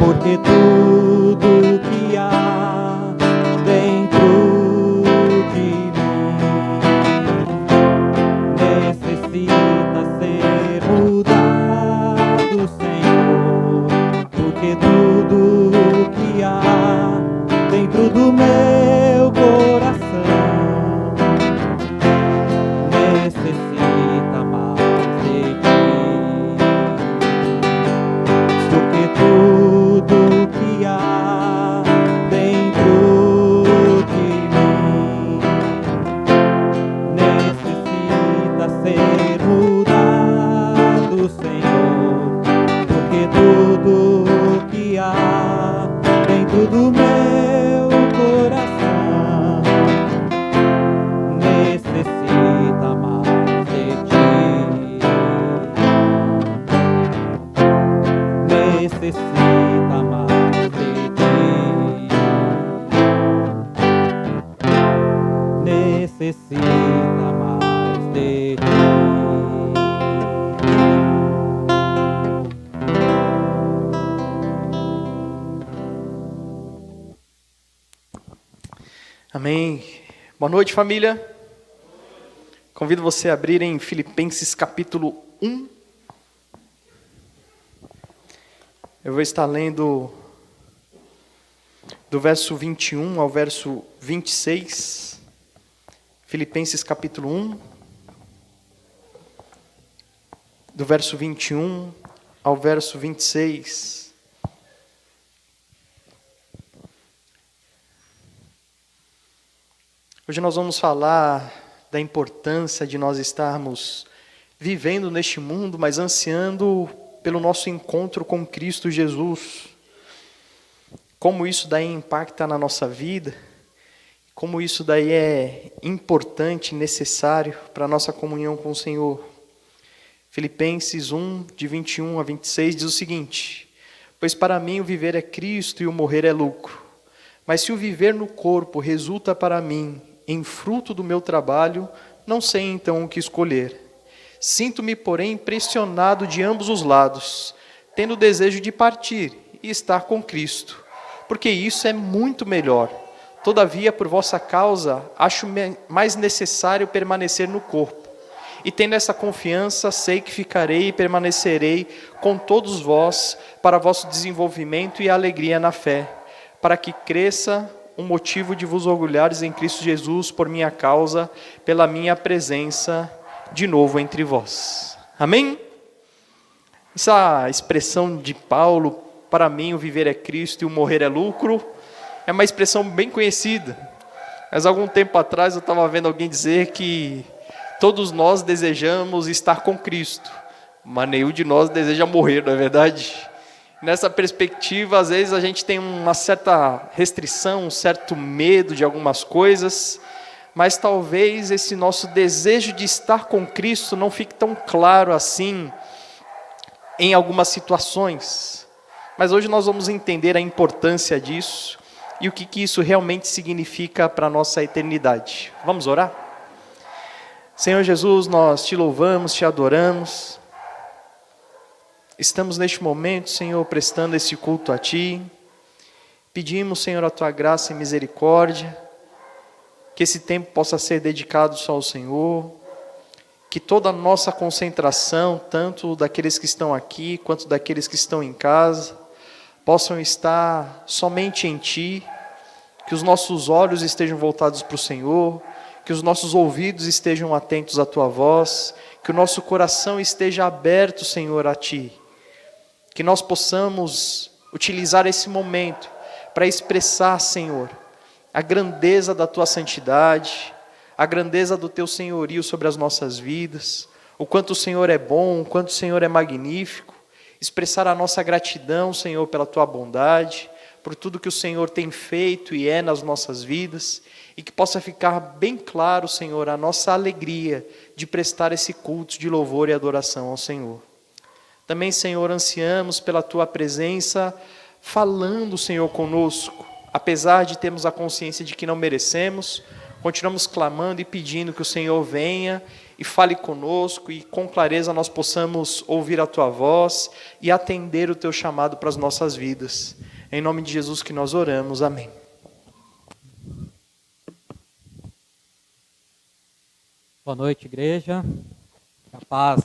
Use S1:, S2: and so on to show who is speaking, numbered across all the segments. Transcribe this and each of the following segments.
S1: porque tudo que há dentro de mim necessita ser mudado, Senhor, porque tudo que há dentro do meu coração necessita mais de ti, porque tudo que há dentro de mim necessita ser mudado, Senhor, porque tudo que há dentro do meu coração necessita mais de ti, necessita mais de ti, necessita mais de ti.
S2: Amém. Boa noite, família. Convido você a abrir em Filipenses capítulo 1. Eu vou estar lendo do verso 21 ao verso 26. Filipenses capítulo 1, do verso 21 ao verso 26. Hoje nós vamos falar da importância de nós estarmos vivendo neste mundo, mas ansiando pelo nosso encontro com Cristo Jesus. Como isso daí impacta na nossa vida, como isso daí é importante e necessário para a nossa comunhão com o Senhor. Filipenses 1, de 21 a 26, diz o seguinte: pois para mim o viver é Cristo e o morrer é lucro. Mas se o viver no corpo resulta para mim em fruto do meu trabalho, não sei então o que escolher. Sinto-me, porém, impressionado de ambos os lados, tendo o desejo de partir e estar com Cristo, porque isso é muito melhor. Todavia, por vossa causa, acho mais necessário permanecer no corpo. E tendo essa confiança, sei que ficarei e permanecerei com todos vós para vosso desenvolvimento e alegria na fé, para que cresça um motivo de vos orgulhares em Cristo Jesus por minha causa, pela minha presença de novo entre vós. Amém? Essa expressão de Paulo, para mim o viver é Cristo e o morrer é lucro, é uma expressão bem conhecida. Mas algum tempo atrás eu estava vendo alguém dizer que todos nós desejamos estar com Cristo, mas nenhum de nós deseja morrer, não é verdade? Nessa perspectiva, às vezes a gente tem uma certa restrição, um certo medo de algumas coisas, mas talvez esse nosso desejo de estar com Cristo não fique tão claro assim em algumas situações. Mas hoje nós vamos entender a importância disso e o que isso realmente significa para a nossa eternidade. Vamos orar? Senhor Jesus, nós te louvamos, te adoramos. Estamos neste momento, Senhor, prestando esse culto a Ti. Pedimos, Senhor, a Tua graça e misericórdia, que esse tempo possa ser dedicado só ao Senhor, que toda a nossa concentração, tanto daqueles que estão aqui, quanto daqueles que estão em casa, possam estar somente em Ti, que os nossos olhos estejam voltados para o Senhor, que os nossos ouvidos estejam atentos à Tua voz, que o nosso coração esteja aberto, Senhor, a Ti. Que nós possamos utilizar esse momento para expressar, Senhor, a grandeza da Tua santidade, a grandeza do Teu senhorio sobre as nossas vidas, o quanto o Senhor é bom, o quanto o Senhor é magnífico, expressar a nossa gratidão, Senhor, pela Tua bondade, por tudo que o Senhor tem feito e é nas nossas vidas, e que possa ficar bem claro, Senhor, a nossa alegria de prestar esse culto de louvor e adoração ao Senhor. Também, Senhor, ansiamos pela Tua presença, falando, Senhor, conosco. Apesar de termos a consciência de que não merecemos, continuamos clamando e pedindo que o Senhor venha e fale conosco e com clareza nós possamos ouvir a Tua voz e atender o Teu chamado para as nossas vidas. Em nome de Jesus que nós oramos. Amém.
S1: Boa noite, igreja. A paz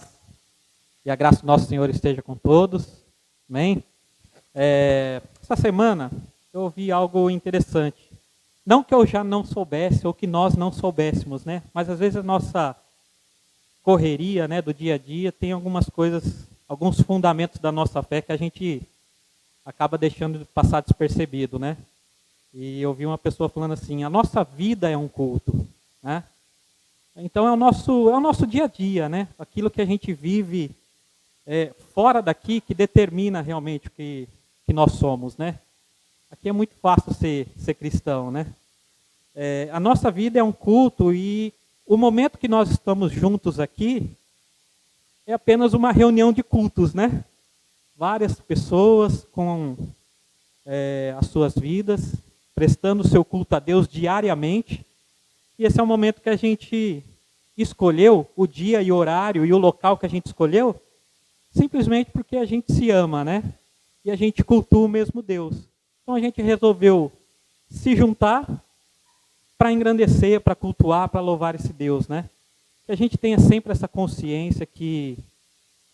S1: e a graça do nosso Senhor esteja com todos. Amém? Essa semana eu ouvi algo interessante. Não que eu já não soubesse ou que nós não soubéssemos, né? Mas às vezes a nossa correria, né, do dia a dia tem algumas coisas, alguns fundamentos da nossa fé que a gente acaba deixando de passar despercebido, né? E eu vi uma pessoa falando assim: a nossa vida é um culto, né? Então é o nosso dia a dia, né? Aquilo que a gente vive fora daqui que determina realmente o que nós somos, né? Aqui é muito fácil ser cristão, né? A nossa vida é um culto e o momento que nós estamos juntos aqui é apenas uma reunião de cultos, né? Várias pessoas com as suas vidas, prestando o seu culto a Deus diariamente. E esse é o momento que a gente escolheu, o dia e o horário e o local que a gente escolheu, simplesmente porque a gente se ama, né? E a gente cultua o mesmo Deus. Então a gente resolveu se juntar para engrandecer, para cultuar, para louvar esse Deus, né? Que a gente tenha sempre essa consciência que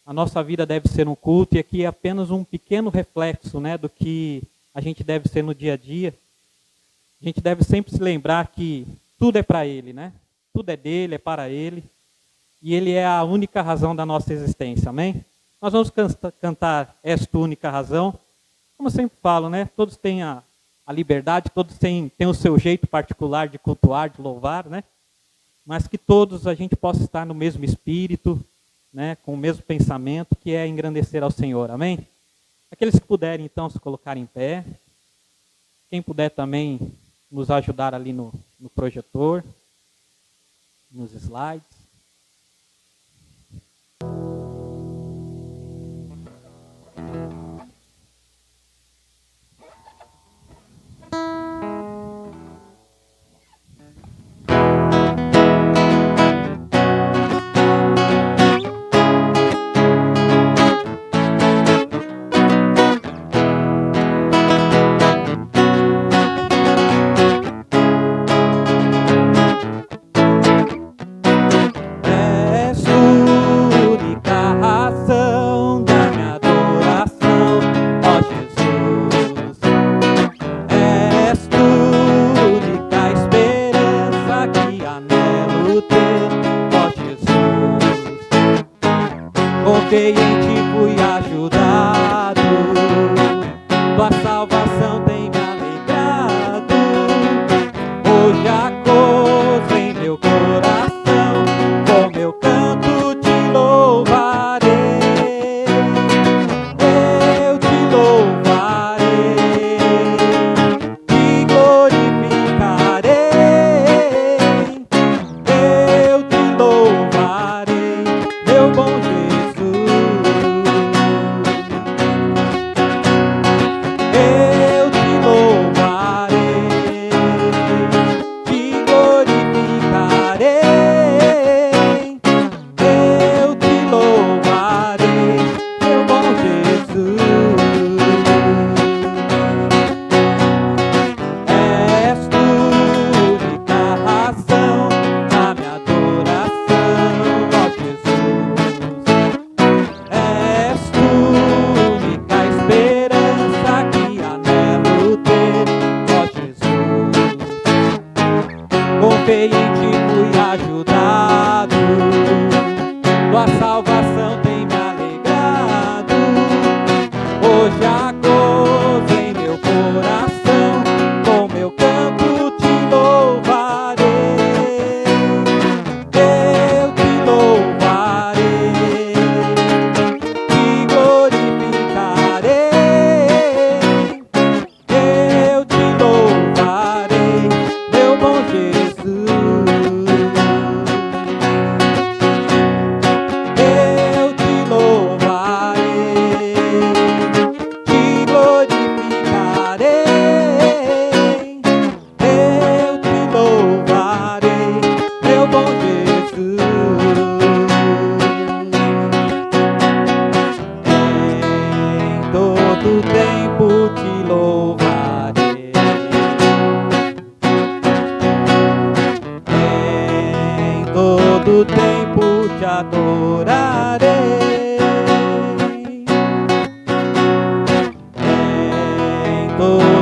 S1: a nossa vida deve ser um culto e aqui é apenas um pequeno reflexo, né, do que a gente deve ser no dia a dia. A gente deve sempre se lembrar que tudo é para Ele, né? Tudo é dele, é para Ele. E Ele é a única razão da nossa existência, amém? Nós vamos cantar esta única razão. Como eu sempre falo, né? Todos têm a liberdade, todos têm o seu jeito particular de cultuar, de louvar, né? Mas que todos a gente possa estar no mesmo espírito, né? Com o mesmo pensamento, que é engrandecer ao Senhor, amém? Aqueles que puderem, então, se colocar em pé. Quem puder também nos ajudar ali no projetor, nos slides. Confiei em ti, fui ajudado. Tua salvação tem me alegrado. Hoje acordo em meu coração, com meu canto te louvarei. Eu te louvarei, te glorificarei. Eu te louvarei, meu bom Jesus. Eu te louvarei, te glorificarei. Eu te louvarei, meu bom Jesus. És tu única razão na minha adoração, ó Jesus. És tu única esperança que anelo ter, ó Jesus. Confiei em ti, fui ajudado. Tua salvação tem me alegrado. Hoje acordo em meu coração, com meu canto te louvarei. Eu te louvarei, te glorificarei. Eu te louvarei, meu bom Jesus.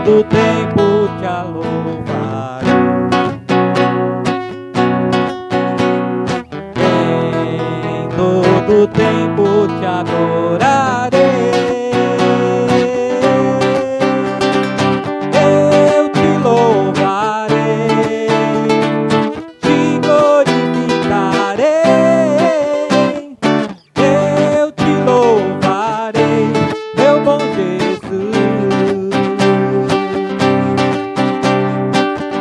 S1: todo tempo te louvarei. Em todo tempo te adorarei. Eu te louvarei, te glorificarei. Eu te louvarei, meu bom Jesus.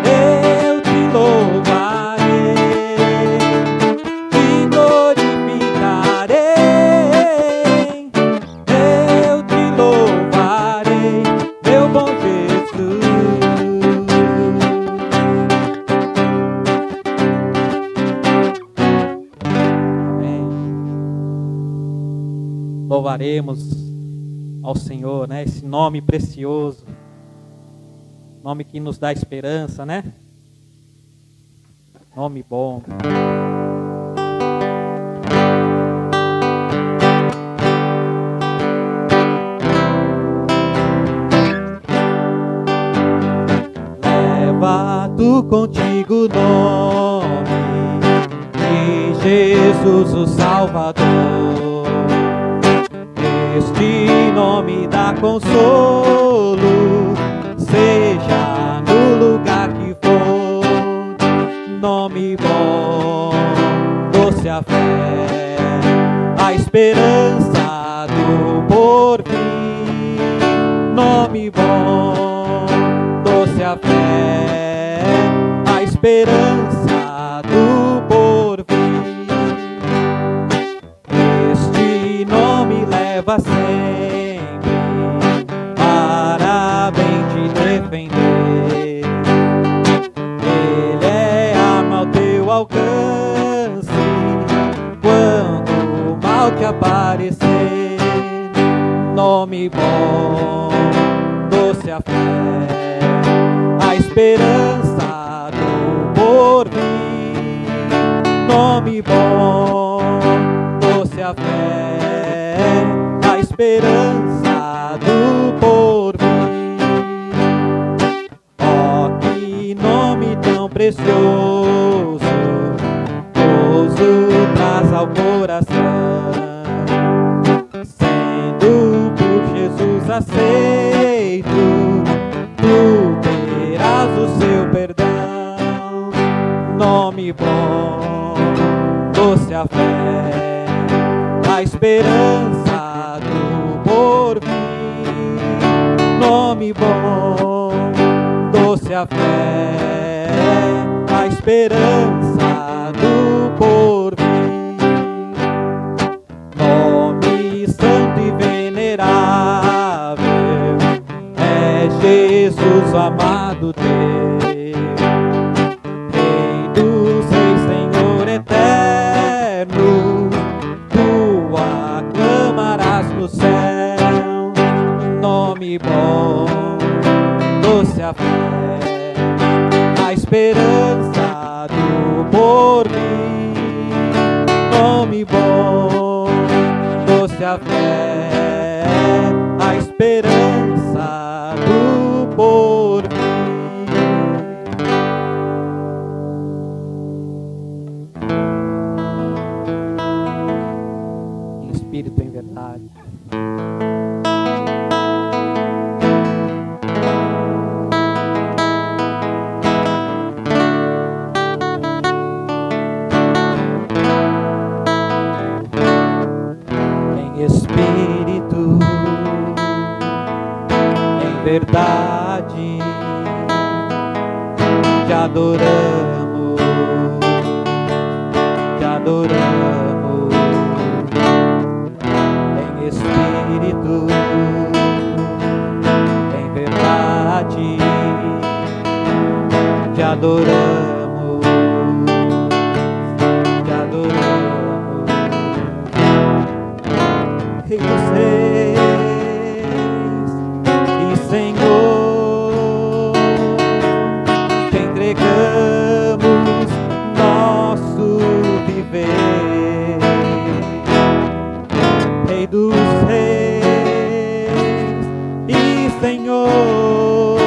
S1: Eu te louvarei, te glorificarei. Eu te louvarei, meu bom Jesus. Amém. Louvaremos ao Senhor, né? Esse nome precioso, nome que nos dá esperança, né? Nome bom. Leva tu contigo o nome de Jesus o Salvador. Este nome dá consolo, seja no lugar que for. Nome bom, doce a fé, a esperança do porvir. Nome bom, doce a fé, a esperança do porvir. Este nome leva sempre para bem te defender. Ele é arma ao teu alcance quando o mal te aparecer. Nome bom, doce a fé, a esperança do porvir. Nome bom, doce a fé, a esperança do porvir. Ó, que nome tão precioso, gozo traz ao coração. Sendo por Jesus aceito, tu terás o seu perdão. Nome bom, doce a fé, a esperança do porvir. Nome bom, doce a fé, a esperança do porvir. Nome santo e venerável, é Jesus o amado teu. Rei dos reis, Senhor eterno, tu aclamarás no céu. Nome bom, doce a fé, a esperança do porvir. Nome bom, doce a fé, a esperança do porvir. Em espírito, em verdade. Espírito, em verdade, te adoramos, te adoramos. Em espírito, em verdade, te adoramos, te adoramos. Rei dos reis e Senhor, te entregamos nosso viver. Rei dos reis e Senhor,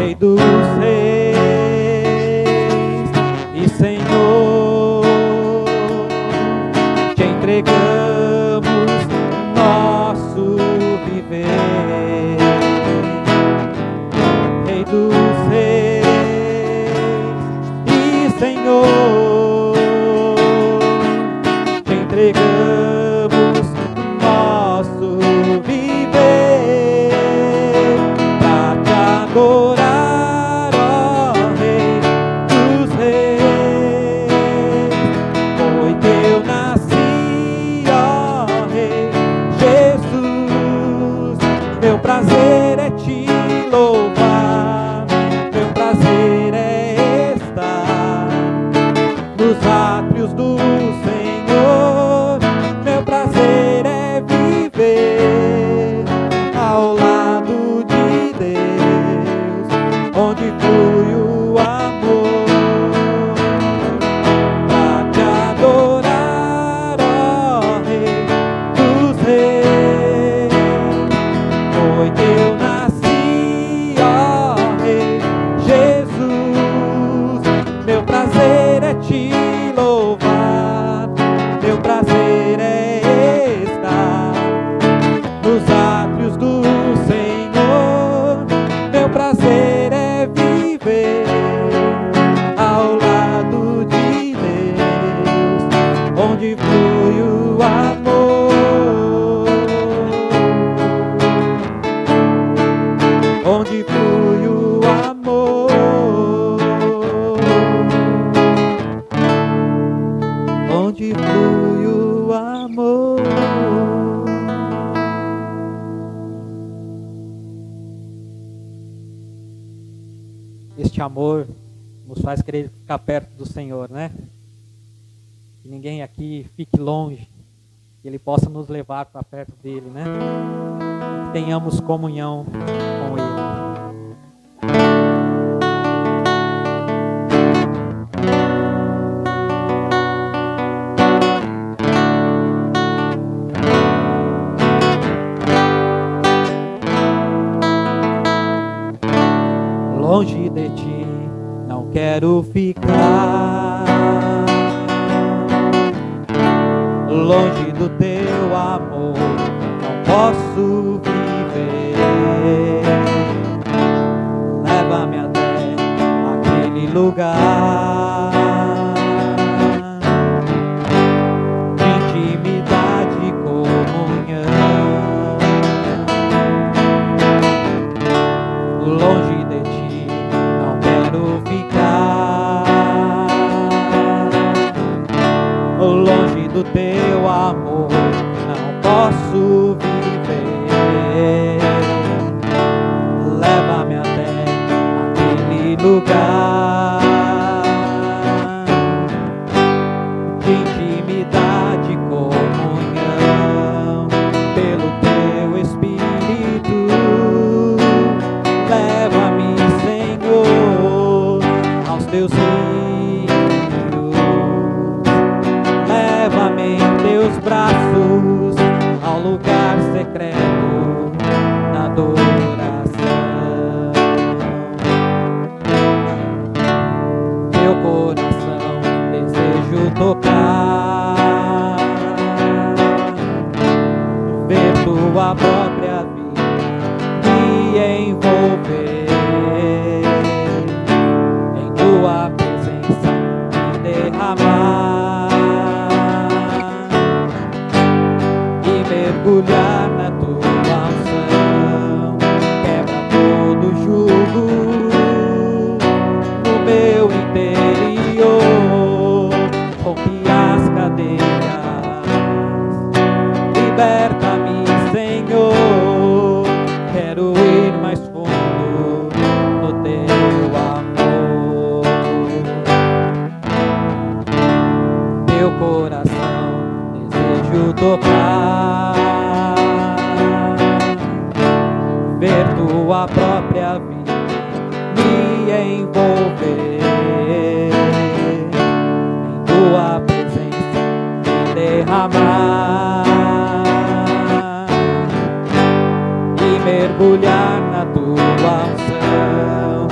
S1: Rei dos reis e Senhor, te entregamos nosso viver. Rei dos reis e Senhor, te entregamos nosso viver pra te adorar, ó Rei dos reis. Foi que eu nasci, ó Rei Jesus. Meu prazer é te louvar, meu prazer é estar nos átrios do Senhor. Meu prazer é viver ao lado de Deus, onde flui o amor, pra te adorar, ó Rei dos reis. Foi que eu nasci, ó Rei Jesus. Meu prazer é te louvar, meu prazer é estar nos átrios do Senhor. Meu prazer é viver ao lado de Deus, onde flui o amor, onde flui o amor, onde flui o amor. Este amor nos faz querer ficar perto do Senhor, né? Que ninguém aqui fique longe, que Ele possa nos levar para perto dele, né? Que tenhamos comunhão com Ele. Longe de ti não quero ficar, longe do teu amor não posso viver. Leva-me até aquele lugar de intimidade e comunhão. Longe de ti não quero ficar, longe do teu amor não posso viver. Leva-me até aquele lugar de intimidade e comunhão. Pelo teu Espírito, leva-me, Senhor, aos teus rios. Leva-me em teus braços ao lugar secreto da adoração. Meu coração desejo tocar, ver tua própria vida me envolver, em tua presença me derramar e mergulhar na tua unção. Quebra todo jugo no meu interior, rompe as cadeiras, liberta-me, Senhor. Quero ir mais fundo no teu amor. Meu coração desejo tocar, ver tua própria vida me envolver, em tua presença me derramar e mergulhar na tua unção.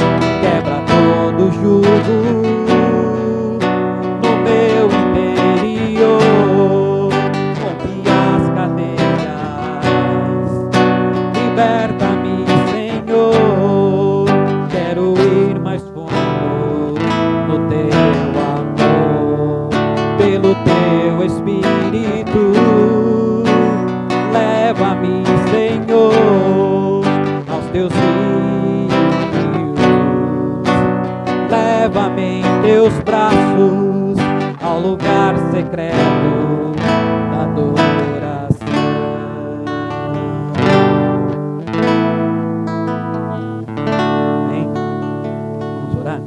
S1: teus braços ao lugar secreto da adoração. Amém? Vamos orar?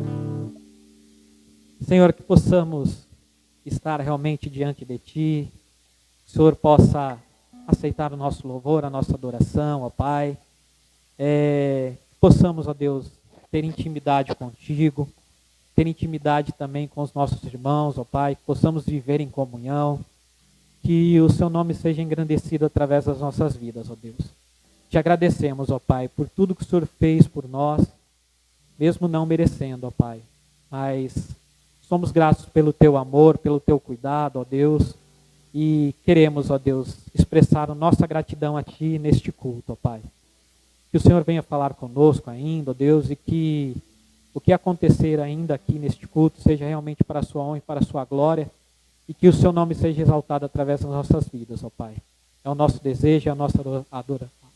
S1: Senhor, que possamos estar realmente diante de Ti, que o Senhor possa aceitar o nosso louvor, a nossa adoração, ó Pai. Que possamos, ó Deus, ter intimidade contigo, ter intimidade também com os nossos irmãos, ó Pai, que possamos viver em comunhão, que o Seu nome seja engrandecido através das nossas vidas, ó Deus. Te agradecemos, ó Pai, por tudo que o Senhor fez por nós, mesmo não merecendo, ó Pai, mas somos gratos pelo Teu amor, pelo Teu cuidado, ó Deus, e queremos, ó Deus, expressar a nossa gratidão a Ti neste culto, ó Pai. Que o Senhor venha falar conosco ainda, ó Deus, e que o que acontecer ainda aqui neste culto seja realmente para a Sua honra e para a Sua glória, e que o Seu nome seja exaltado através das nossas vidas, ó Pai. É o nosso desejo, é a nossa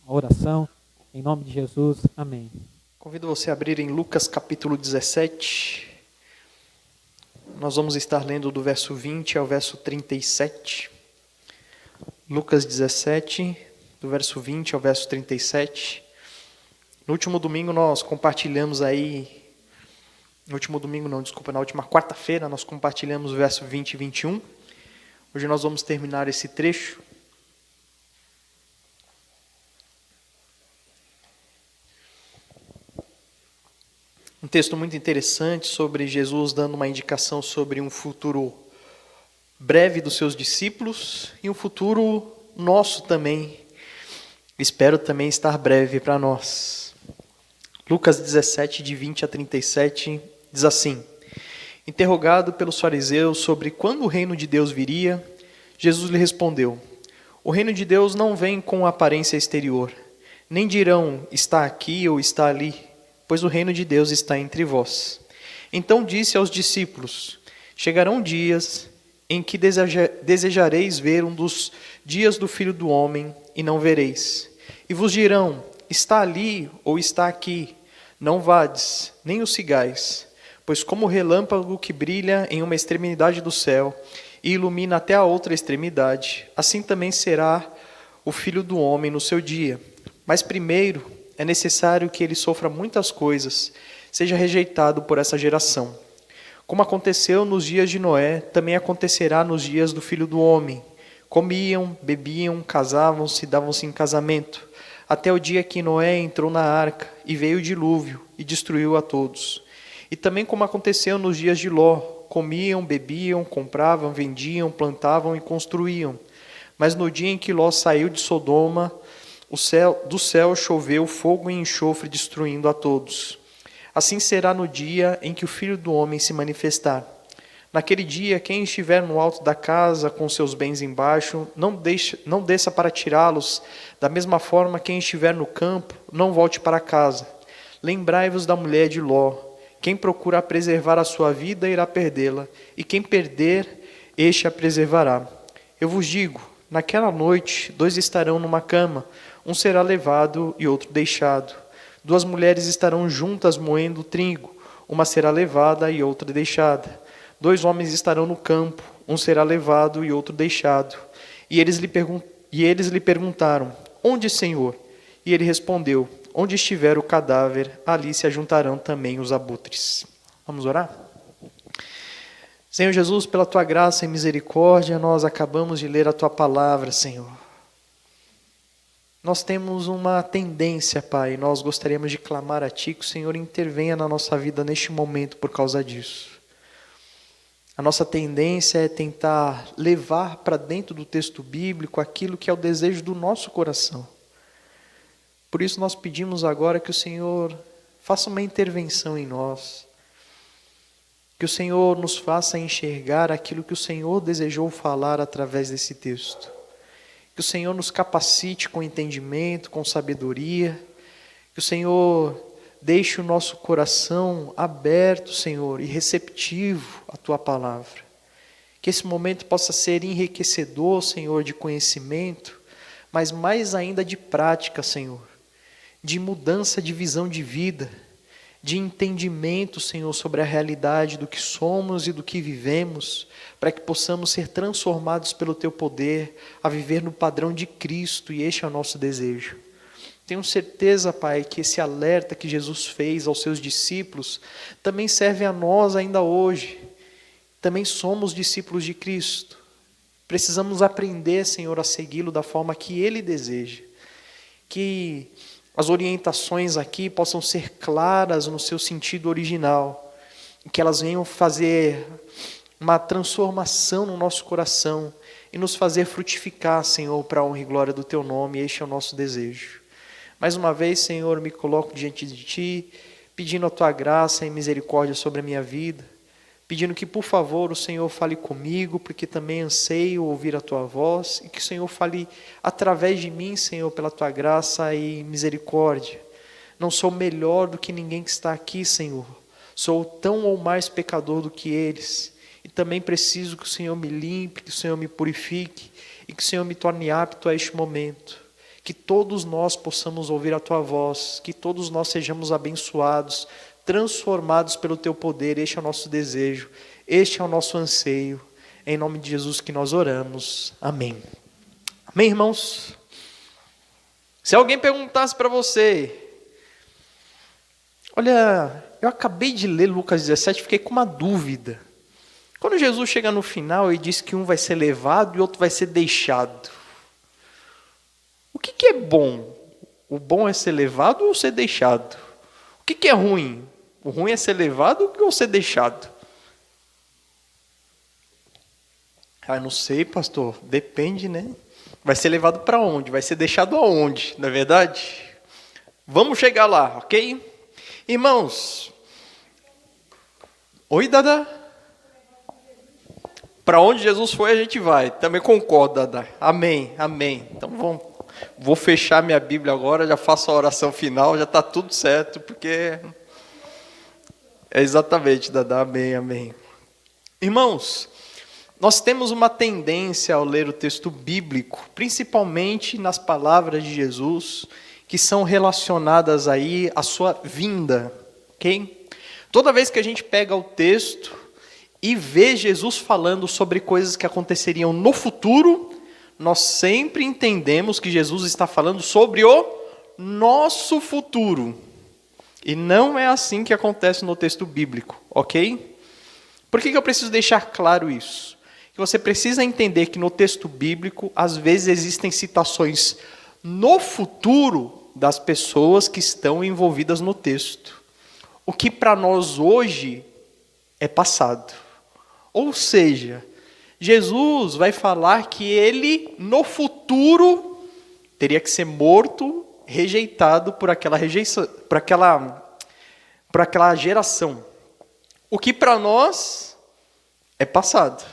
S1: oração, em nome de Jesus, amém.
S2: Convido você a abrir em Lucas capítulo 17. Nós vamos estar lendo do verso 20 ao verso 37. Lucas 17, do verso 20 ao verso 37. No último domingo nós compartilhamos aí, na última quarta-feira nós compartilhamos o verso 20 e 21. Hoje nós vamos terminar esse trecho. Um texto muito interessante sobre Jesus dando uma indicação sobre um futuro breve dos seus discípulos e um futuro nosso também. Espero também estar breve para nós. Lucas 17, de 20 a 37, diz assim: Interrogado pelos fariseus sobre quando o reino de Deus viria, Jesus lhe respondeu: O reino de Deus não vem com aparência exterior, nem dirão está aqui ou está ali, pois o reino de Deus está entre vós. Então disse aos discípulos: Chegarão dias em que desejareis ver um dos dias do Filho do Homem, e não vereis. E vos dirão: está ali ou está aqui, não vades, nem o sigais, pois como o relâmpago que brilha em uma extremidade do céu e ilumina até a outra extremidade, assim também será o Filho do Homem no seu dia. Mas primeiro é necessário que ele sofra muitas coisas, seja rejeitado por essa geração. Como aconteceu nos dias de Noé, também acontecerá nos dias do Filho do Homem. Comiam, bebiam, casavam-se, davam-se em casamento, até o dia que Noé entrou na arca, e veio o dilúvio, e destruiu a todos. E também como aconteceu nos dias de Ló, comiam, bebiam, compravam, vendiam, plantavam e construíam. Mas no dia em que Ló saiu de Sodoma, do céu choveu fogo e enxofre, destruindo a todos. Assim será no dia em que o Filho do Homem se manifestar. Naquele dia, quem estiver no alto da casa com seus bens embaixo, não desça para tirá-los. Da mesma forma, quem estiver no campo, não volte para casa. Lembrai-vos da mulher de Ló. Quem procura preservar a sua vida, irá perdê-la. E quem perder, este a preservará. Eu vos digo, naquela noite, 2 estarão numa cama, um será levado e outro deixado. 2 mulheres estarão juntas moendo trigo, uma será levada e outra deixada. 2 homens estarão no campo, um será levado e outro deixado. E eles lhe perguntaram: Onde, Senhor? E ele respondeu: Onde estiver o cadáver, ali se ajuntarão também os abutres. Vamos orar? Senhor Jesus, pela Tua graça e misericórdia, nós acabamos de ler a Tua palavra, Senhor. Nós temos uma tendência, Pai, nós gostaríamos de clamar a Ti que o Senhor intervenha na nossa vida neste momento por causa disso. A nossa tendência é tentar levar para dentro do texto bíblico aquilo que é o desejo do nosso coração. Por isso nós pedimos agora que o Senhor faça uma intervenção em nós, que o Senhor nos faça enxergar aquilo que o Senhor desejou falar através desse texto. Que o Senhor nos capacite com entendimento, com sabedoria, que o Senhor deixe o nosso coração aberto, Senhor, e receptivo à Tua palavra. Que esse momento possa ser enriquecedor, Senhor, de conhecimento, mas mais ainda de prática, Senhor, de mudança de visão de vida, de entendimento, Senhor, sobre a realidade do que somos e do que vivemos, para que possamos ser transformados pelo Teu poder a viver no padrão de Cristo, e este é o nosso desejo. Tenho certeza, Pai, que esse alerta que Jesus fez aos seus discípulos também serve a nós ainda hoje. Também somos discípulos de Cristo. Precisamos aprender, Senhor, a segui-lo da forma que Ele deseja. Que as orientações aqui possam ser claras no seu sentido original. Que elas venham fazer uma transformação no nosso coração e nos fazer frutificar, Senhor, para a honra e glória do Teu nome. Este é o nosso desejo. Mais uma vez, Senhor, me coloco diante de Ti, pedindo a Tua graça e misericórdia sobre a minha vida, pedindo que, por favor, o Senhor fale comigo, porque também anseio ouvir a Tua voz, e que o Senhor fale através de mim, Senhor, pela Tua graça e misericórdia. Não sou melhor do que ninguém que está aqui, Senhor. Sou tão ou mais pecador do que eles, e também preciso que o Senhor me limpe, que o Senhor me purifique, e que o Senhor me torne apto a este momento. Que todos nós possamos ouvir a Tua voz, que todos nós sejamos abençoados, transformados pelo Teu poder. Este é o nosso desejo, este é o nosso anseio. Em nome de Jesus que nós oramos. Amém. Amém, irmãos? Se alguém perguntasse para você, olha, eu acabei de ler Lucas 17, fiquei com uma dúvida. Quando Jesus chega no final e diz que um vai ser levado e outro vai ser deixado, o que é bom? O bom é ser levado ou ser deixado? O que é ruim? O ruim é ser levado ou ser deixado? Ah, não sei, pastor. Depende, né? Vai ser levado para onde? Vai ser deixado aonde? Não é verdade? Vamos chegar lá, ok? Irmãos. Oi, Dada? Para onde Jesus foi, a gente vai. Também concordo, Dada. Amém, amém. Então vou fechar minha Bíblia agora, já faço a oração final, já está tudo certo, porque é exatamente, Dada. Amém, amém. Irmãos, nós temos uma tendência ao ler o texto bíblico, principalmente nas palavras de Jesus, que são relacionadas aí à sua vinda, ok? Toda vez que a gente pega o texto e vê Jesus falando sobre coisas que aconteceriam no futuro, nós sempre entendemos que Jesus está falando sobre o nosso futuro. E não é assim que acontece no texto bíblico, ok? Por que eu preciso deixar claro isso? Que você precisa entender que no texto bíblico, às vezes existem citações no futuro das pessoas que estão envolvidas no texto. O que para nós hoje é passado. Ou seja, Jesus vai falar que ele, no futuro, teria que ser morto, rejeitado por aquela rejeição, por aquela geração. O que para nós é passado.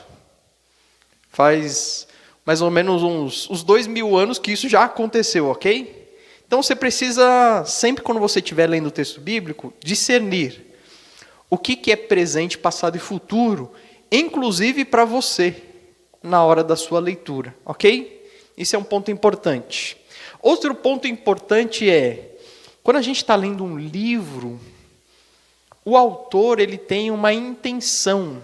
S2: Faz mais ou menos uns 2000 anos que isso já aconteceu, ok? Então você precisa, sempre quando você estiver lendo o texto bíblico, discernir o que é presente, passado e futuro, inclusive para você, na hora da sua leitura, ok? Isso é um ponto importante. Outro ponto importante é, quando a gente está lendo um livro, o autor ele tem uma intenção.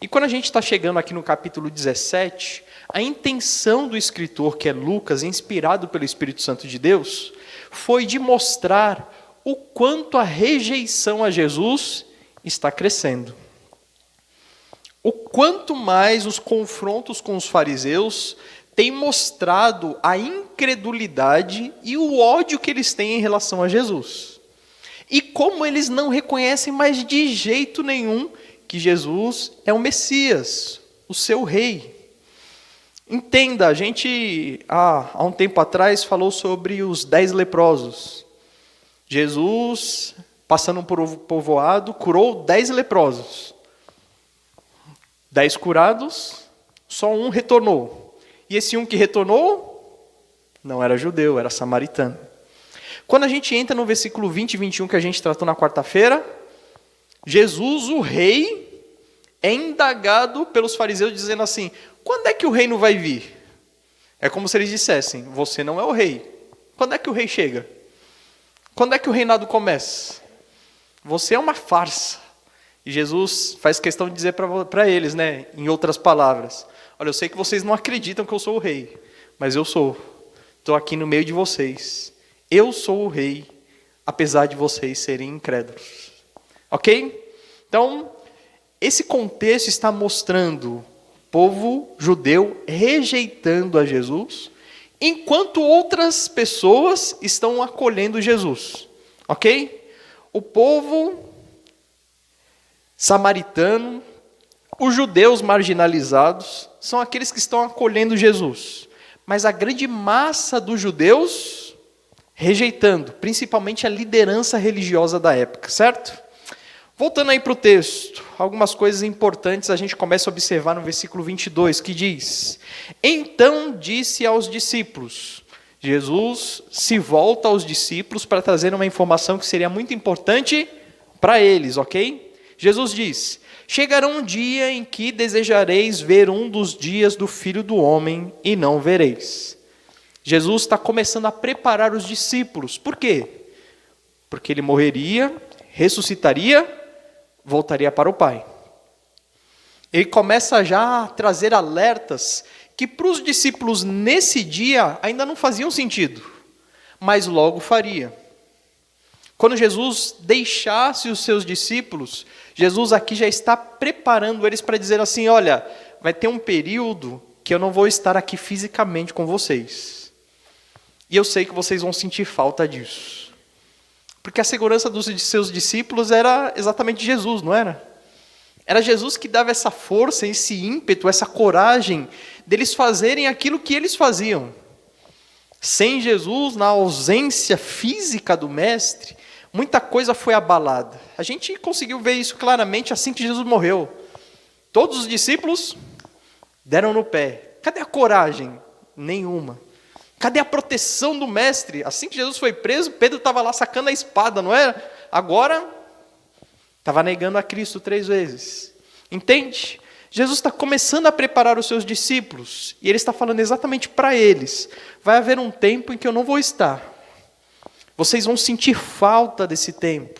S2: E quando a gente está chegando aqui no capítulo 17, a intenção do escritor, que é Lucas, inspirado pelo Espírito Santo de Deus, foi de mostrar o quanto a rejeição a Jesus está crescendo. O quanto mais os confrontos com os fariseus têm mostrado a incredulidade e o ódio que eles têm em relação a Jesus. E como eles não reconhecem mais de jeito nenhum que Jesus é o Messias, o seu rei. Entenda, a gente há um tempo atrás falou sobre os 10 leprosos. Jesus, passando por um povoado, curou 10 leprosos. 10 curados, só um retornou. E esse um que retornou, não era judeu, era samaritano. Quando a gente entra no versículo 20 e 21 que a gente tratou na quarta-feira, Jesus, o rei, é indagado pelos fariseus dizendo assim, quando é que o reino vai vir? É como se eles dissessem, você não é o rei. Quando é que o rei chega? Quando é que o reinado começa? você é uma farsa. E Jesus faz questão de dizer para eles, né, em outras palavras, olha, eu sei que vocês não acreditam que eu sou o rei, mas eu sou. Estou aqui no meio de vocês. Eu sou o rei, apesar de vocês serem incrédulos. Ok? Então, esse contexto está mostrando o povo judeu rejeitando a Jesus, enquanto outras pessoas estão acolhendo Jesus. Ok? O povo samaritano, os judeus marginalizados, são aqueles que estão acolhendo Jesus. Mas a grande massa dos judeus rejeitando, principalmente a liderança religiosa da época, certo? Voltando aí para o texto, algumas coisas importantes a gente começa a observar no versículo 22, que diz: Então disse aos discípulos. Jesus se volta aos discípulos para trazer uma informação que seria muito importante para eles, ok? Jesus diz: Chegará um dia em que desejareis ver um dos dias do Filho do Homem e não vereis. Jesus está começando a preparar os discípulos. Por quê? Porque ele morreria, ressuscitaria, voltaria para o Pai. Ele começa já a trazer alertas que para os discípulos nesse dia ainda não faziam sentido, mas logo faria. Quando Jesus deixasse os seus discípulos, Jesus aqui já está preparando eles para dizer assim, olha, vai ter um período que eu não vou estar aqui fisicamente com vocês. E eu sei que vocês vão sentir falta disso. Porque a segurança dos seus discípulos era exatamente Jesus, não era? Era Jesus que dava essa força, esse ímpeto, essa coragem deles fazerem aquilo que eles faziam. Sem Jesus, na ausência física do Mestre, muita coisa foi abalada. A gente conseguiu ver isso claramente assim que Jesus morreu. Todos os discípulos deram no pé. Cadê a coragem? Nenhuma. Cadê a proteção do Mestre? Assim que Jesus foi preso, Pedro estava lá sacando a espada, não era? Agora, estava negando a Cristo 3 vezes. Entende? Jesus está começando a preparar os seus discípulos, e ele está falando exatamente para eles, vai haver um tempo em que eu não vou estar. Vocês vão sentir falta desse tempo.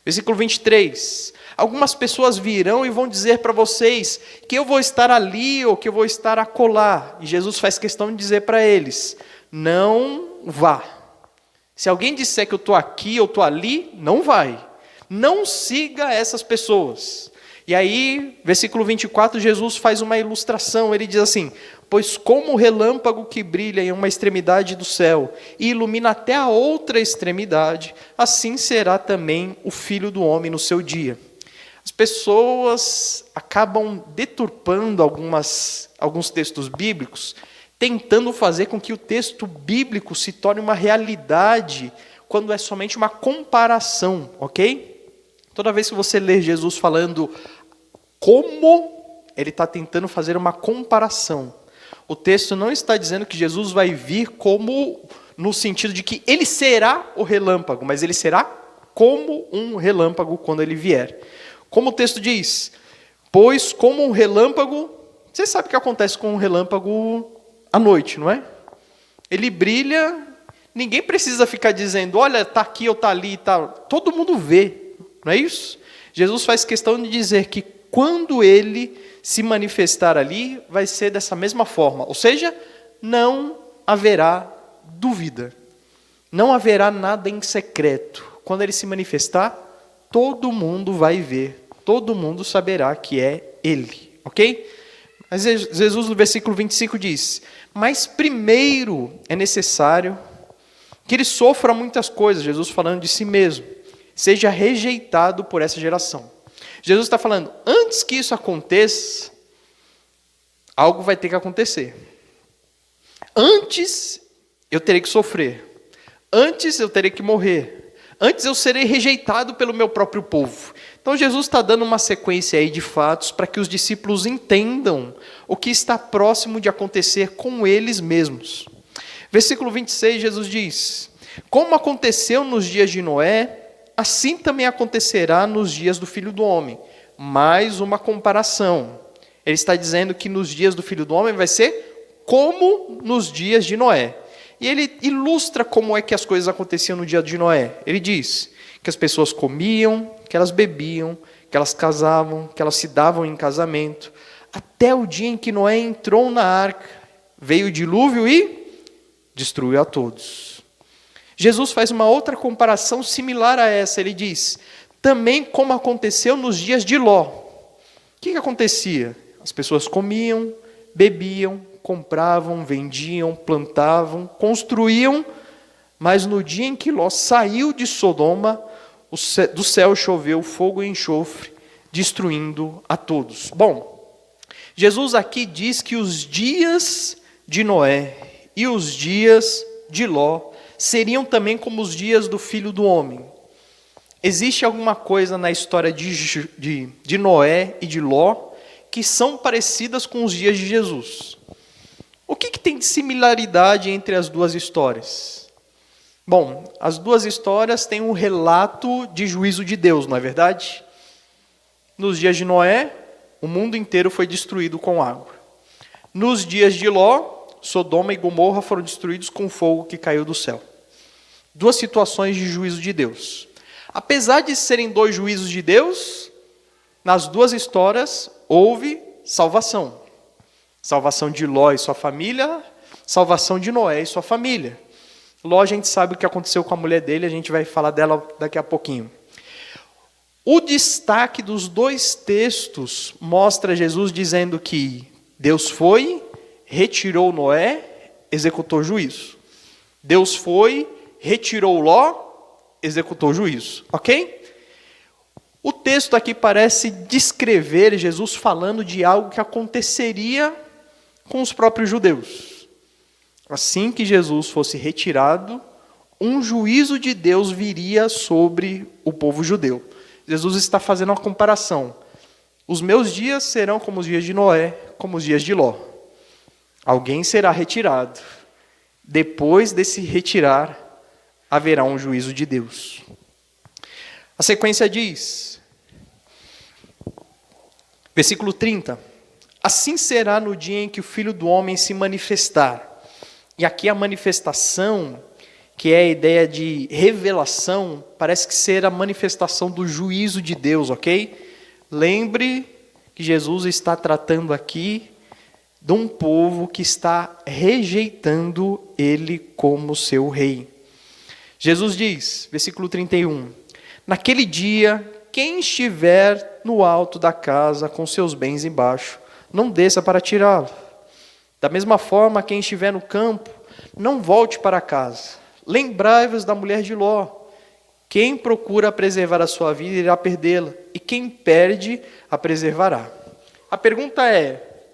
S2: Versículo 23. Algumas pessoas virão e vão dizer para vocês que eu vou estar ali ou que eu vou estar acolá. E Jesus faz questão de dizer para eles, não vá. Se alguém disser que eu estou aqui ou estou ali, não vai. Não siga essas pessoas. E aí, versículo 24, Jesus faz uma ilustração. Ele diz assim, pois como o relâmpago que brilha em uma extremidade do céu e ilumina até a outra extremidade, assim será também o Filho do Homem no seu dia. As pessoas acabam deturpando alguns textos bíblicos, tentando fazer com que o texto bíblico se torne uma realidade, quando é somente uma comparação, ok? Toda vez que você lê Jesus falando como, ele está tentando fazer uma comparação. O texto não está dizendo que Jesus vai vir como, no sentido de que ele será o relâmpago, mas ele será como um relâmpago quando ele vier. Como o texto diz, pois como um relâmpago, você sabe o que acontece com um relâmpago à noite, não é? Ele brilha, ninguém precisa ficar dizendo, olha, está aqui ou está ali, tá. Todo mundo vê, não é isso? Jesus faz questão de dizer que quando ele se manifestar ali, vai ser dessa mesma forma, ou seja, não haverá dúvida, não haverá nada em secreto. Quando ele se manifestar, todo mundo vai ver, todo mundo saberá que é ele, ok? Mas Jesus no versículo 25 diz, mas primeiro é necessário que ele sofra muitas coisas, Jesus falando de si mesmo, seja rejeitado por essa geração. Jesus está falando, antes que isso aconteça, algo vai ter que acontecer. Antes eu terei que sofrer, antes eu terei que morrer, antes eu serei rejeitado pelo meu próprio povo. Então Jesus está dando uma sequência aí de fatos para que os discípulos entendam o que está próximo de acontecer com eles mesmos. Versículo 26, Jesus diz, como aconteceu nos dias de Noé, assim também acontecerá nos dias do Filho do Homem. Mais uma comparação. Ele está dizendo que nos dias do Filho do Homem vai ser como nos dias de Noé. E ele ilustra como é que as coisas aconteciam no dia de Noé. Ele diz que as pessoas comiam, que elas bebiam, que elas casavam, que elas se davam em casamento, até o dia em que Noé entrou na arca, veio o dilúvio e destruiu a todos. Jesus faz uma outra comparação similar a essa. Ele diz, também como aconteceu nos dias de Ló. O que acontecia? As pessoas comiam, bebiam, compravam, vendiam, plantavam, construíam, mas no dia em que Ló saiu de Sodoma, do céu choveu fogo e enxofre, destruindo a todos. Bom, Jesus aqui diz que os dias de Noé e os dias de Ló seriam também como os dias do Filho do Homem. Existe alguma coisa na história de Noé e de Ló que são parecidas com os dias de Jesus. O que tem de similaridade entre as duas histórias? Bom, as duas histórias têm um relato de juízo de Deus, não é verdade? Nos dias de Noé, o mundo inteiro foi destruído com água. Nos dias de Ló, Sodoma e Gomorra foram destruídos com fogo que caiu do céu. Duas situações de juízo de Deus. Apesar de serem dois juízos de Deus, nas duas histórias houve salvação. Salvação de Ló e sua família, salvação de Noé e sua família. Ló, a gente sabe o que aconteceu com a mulher dele, a gente vai falar dela daqui a pouquinho. O destaque dos dois textos mostra Jesus dizendo que Deus foi, retirou Noé, executou juízo. Deus foi, retirou Ló, executou juízo. Ok? O texto aqui parece descrever Jesus falando de algo que aconteceria com os próprios judeus. Assim que Jesus fosse retirado, um juízo de Deus viria sobre o povo judeu. Jesus está fazendo uma comparação. Os meus dias serão como os dias de Noé, como os dias de Ló. Alguém será retirado. Depois desse retirar, haverá um juízo de Deus. A sequência diz, versículo 30, assim será no dia em que o Filho do Homem se manifestar. E aqui a manifestação, que é a ideia de revelação, parece que ser a manifestação do juízo de Deus, ok? Lembre que Jesus está tratando aqui de um povo que está rejeitando ele como seu rei. Jesus diz, versículo 31, naquele dia, quem estiver no alto da casa com seus bens embaixo, não desça para tirá-lo. Da mesma forma, quem estiver no campo, não volte para casa. Lembrai-vos da mulher de Ló. Quem procura preservar a sua vida irá perdê-la, e quem perde a preservará. A pergunta é,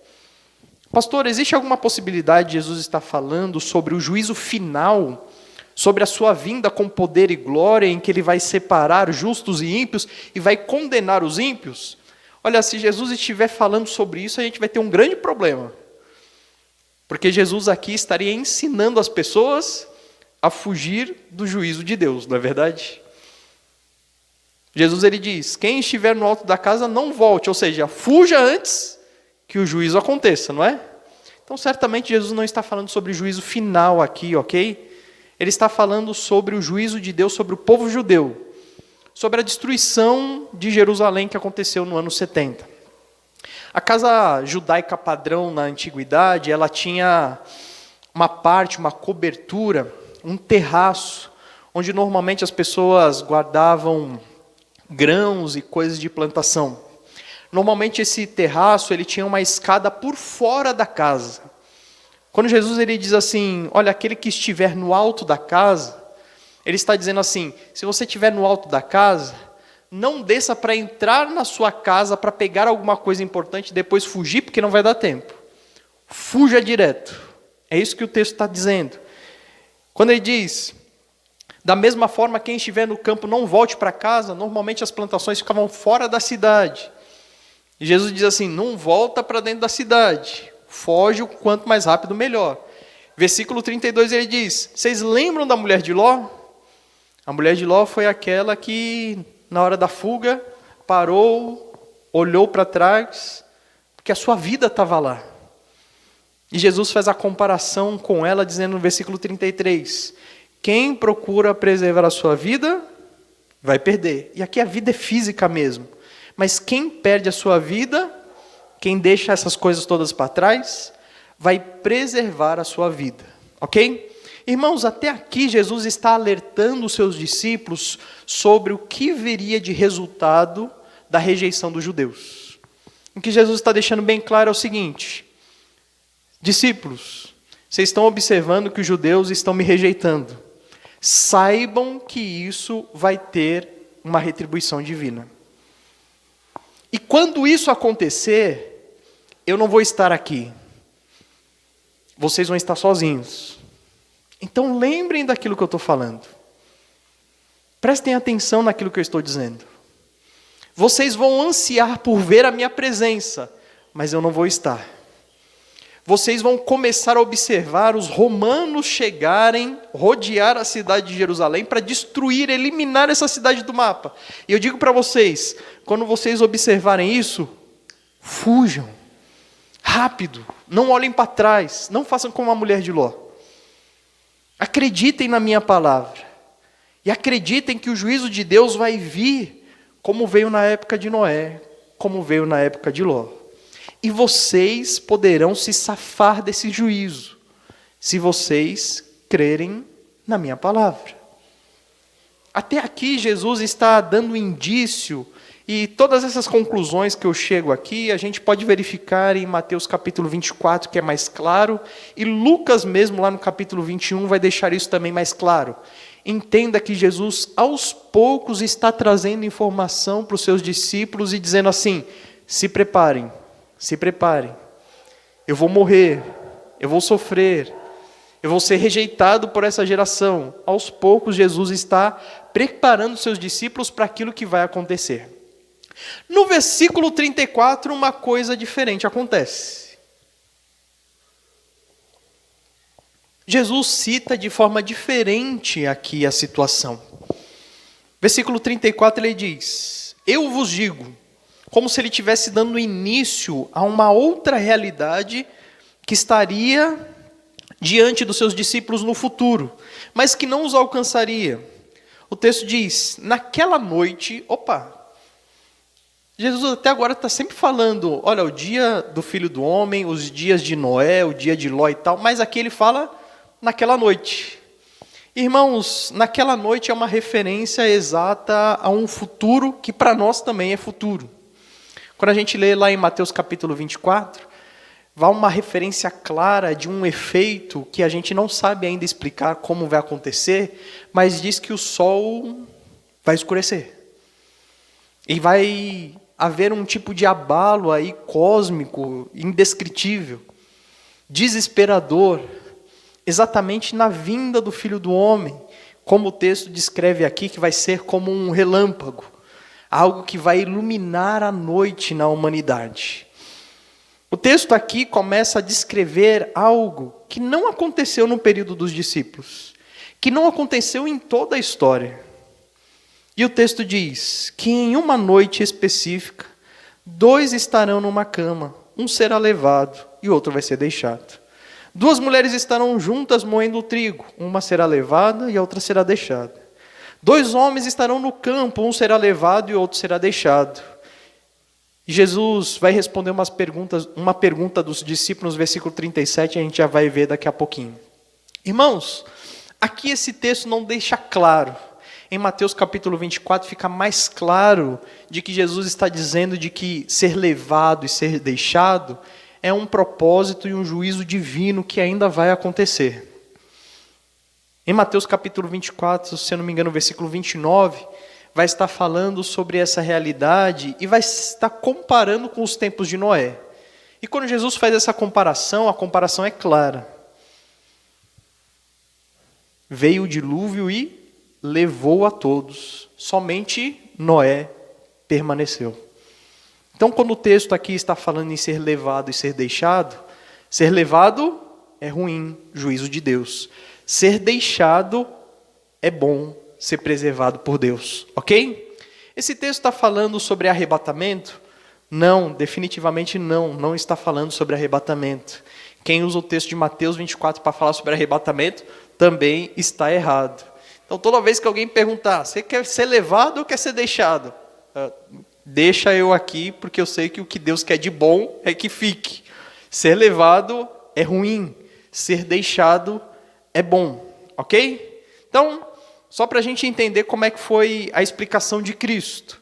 S2: pastor, existe alguma possibilidade de Jesus estar falando sobre o juízo final, sobre a sua vinda com poder e glória, em que ele vai separar justos e ímpios e vai condenar os ímpios? Olha, se Jesus estiver falando sobre isso, a gente vai ter um grande problema. Porque Jesus aqui estaria ensinando as pessoas a fugir do juízo de Deus, não é verdade? Jesus ele diz, quem estiver no alto da casa não volte, ou seja, fuja antes que o juízo aconteça, não é? Então certamente Jesus não está falando sobre juízo final aqui, ok? Ele está falando sobre o juízo de Deus sobre o povo judeu, sobre a destruição de Jerusalém que aconteceu no ano 70. A casa judaica padrão na antiguidade, ela tinha uma parte, uma cobertura, um terraço, onde normalmente as pessoas guardavam grãos e coisas de plantação. Normalmente esse terraço ele tinha uma escada por fora da casa. Quando Jesus ele diz assim, olha, aquele que estiver no alto da casa, ele está dizendo assim, se você estiver no alto da casa, não desça para entrar na sua casa para pegar alguma coisa importante e depois fugir, porque não vai dar tempo. Fuja direto. É isso que o texto está dizendo. Quando ele diz, da mesma forma, quem estiver no campo não volte para casa, normalmente as plantações ficavam fora da cidade. E Jesus diz assim, não volta para dentro da cidade. Foge o quanto mais rápido, melhor. Versículo 32, ele diz, vocês lembram da mulher de Ló? A mulher de Ló foi aquela que, na hora da fuga, parou, olhou para trás, porque a sua vida estava lá. E Jesus faz a comparação com ela, dizendo no versículo 33, quem procura preservar a sua vida, vai perder. E aqui a vida é física mesmo. Mas quem perde a sua vida, quem deixa essas coisas todas para trás, vai preservar a sua vida. Ok? Irmãos, até aqui Jesus está alertando os seus discípulos sobre o que viria de resultado da rejeição dos judeus. O que Jesus está deixando bem claro é o seguinte: discípulos, vocês estão observando que os judeus estão me rejeitando. Saibam que isso vai ter uma retribuição divina. E quando isso acontecer, eu não vou estar aqui. Vocês vão estar sozinhos. Então lembrem daquilo que eu estou falando. Prestem atenção naquilo que eu estou dizendo. Vocês vão ansiar por ver a minha presença, mas eu não vou estar. Vocês vão começar a observar os romanos chegarem, rodear a cidade de Jerusalém para destruir, eliminar essa cidade do mapa. E eu digo para vocês, quando vocês observarem isso, fujam. Rápido, não olhem para trás, não façam como a mulher de Ló. Acreditem na minha palavra. E acreditem que o juízo de Deus vai vir, como veio na época de Noé, como veio na época de Ló. E vocês poderão se safar desse juízo, se vocês crerem na minha palavra. Até aqui Jesus está dando indício, e todas essas conclusões que eu chego aqui, a gente pode verificar em Mateus capítulo 24, que é mais claro, e Lucas mesmo lá no capítulo 21 vai deixar isso também mais claro. Entenda que Jesus aos poucos está trazendo informação para os seus discípulos e dizendo assim: se preparem, eu vou morrer, eu vou sofrer, eu vou ser rejeitado por essa geração. Aos poucos Jesus está preparando os seus discípulos para aquilo que vai acontecer. No versículo 34, uma coisa diferente acontece. Jesus cita de forma diferente aqui a situação. Versículo 34 ele diz: eu vos digo, como se ele estivesse dando início a uma outra realidade que estaria diante dos seus discípulos no futuro, mas que não os alcançaria. O texto diz, naquela noite, Jesus até agora está sempre falando, olha, o dia do Filho do Homem, os dias de Noé, o dia de Ló e tal, mas aqui ele fala naquela noite. Irmãos, naquela noite é uma referência exata a um futuro que para nós também é futuro. Quando a gente lê lá em Mateus capítulo 24, vai uma referência clara de um efeito que a gente não sabe ainda explicar como vai acontecer, mas diz que o sol vai escurecer. E vai haver um tipo de abalo aí cósmico, indescritível, desesperador, exatamente na vinda do Filho do Homem, como o texto descreve aqui, que vai ser como um relâmpago, algo que vai iluminar a noite na humanidade. O texto aqui começa a descrever algo que não aconteceu no período dos discípulos, que não aconteceu em toda a história. E o texto diz que em uma noite específica, 2 estarão numa cama, um será levado e outro vai ser deixado. 2 mulheres estarão juntas moendo o trigo, uma será levada e a outra será deixada. 2 homens estarão no campo, um será levado e outro será deixado. E Jesus vai responder uma pergunta dos discípulos no versículo 37, a gente já vai ver daqui a pouquinho. Irmãos, aqui esse texto não deixa claro. Em Mateus capítulo 24 fica mais claro de que Jesus está dizendo de que ser levado e ser deixado é um propósito e um juízo divino que ainda vai acontecer. Em Mateus capítulo 24, se eu não me engano, versículo 29, vai estar falando sobre essa realidade e vai estar comparando com os tempos de Noé. E quando Jesus faz essa comparação, a comparação é clara. Veio o dilúvio e levou a todos, somente Noé permaneceu. Então, quando o texto aqui está falando em ser levado e ser levado é ruim, juízo de Deus. Ser deixado é bom, ser preservado por Deus, ok? Esse texto está falando sobre arrebatamento? Não, definitivamente não está falando sobre arrebatamento. Quem usa o texto de Mateus 24 para falar sobre arrebatamento também está errado. Então, toda vez que alguém perguntar, você quer ser levado ou quer ser deixado? Deixa eu aqui, porque eu sei que o que Deus quer de bom é que fique. Ser levado é ruim, ser deixado é bom, ok? Então, só para a gente entender como é que foi a explicação de Cristo.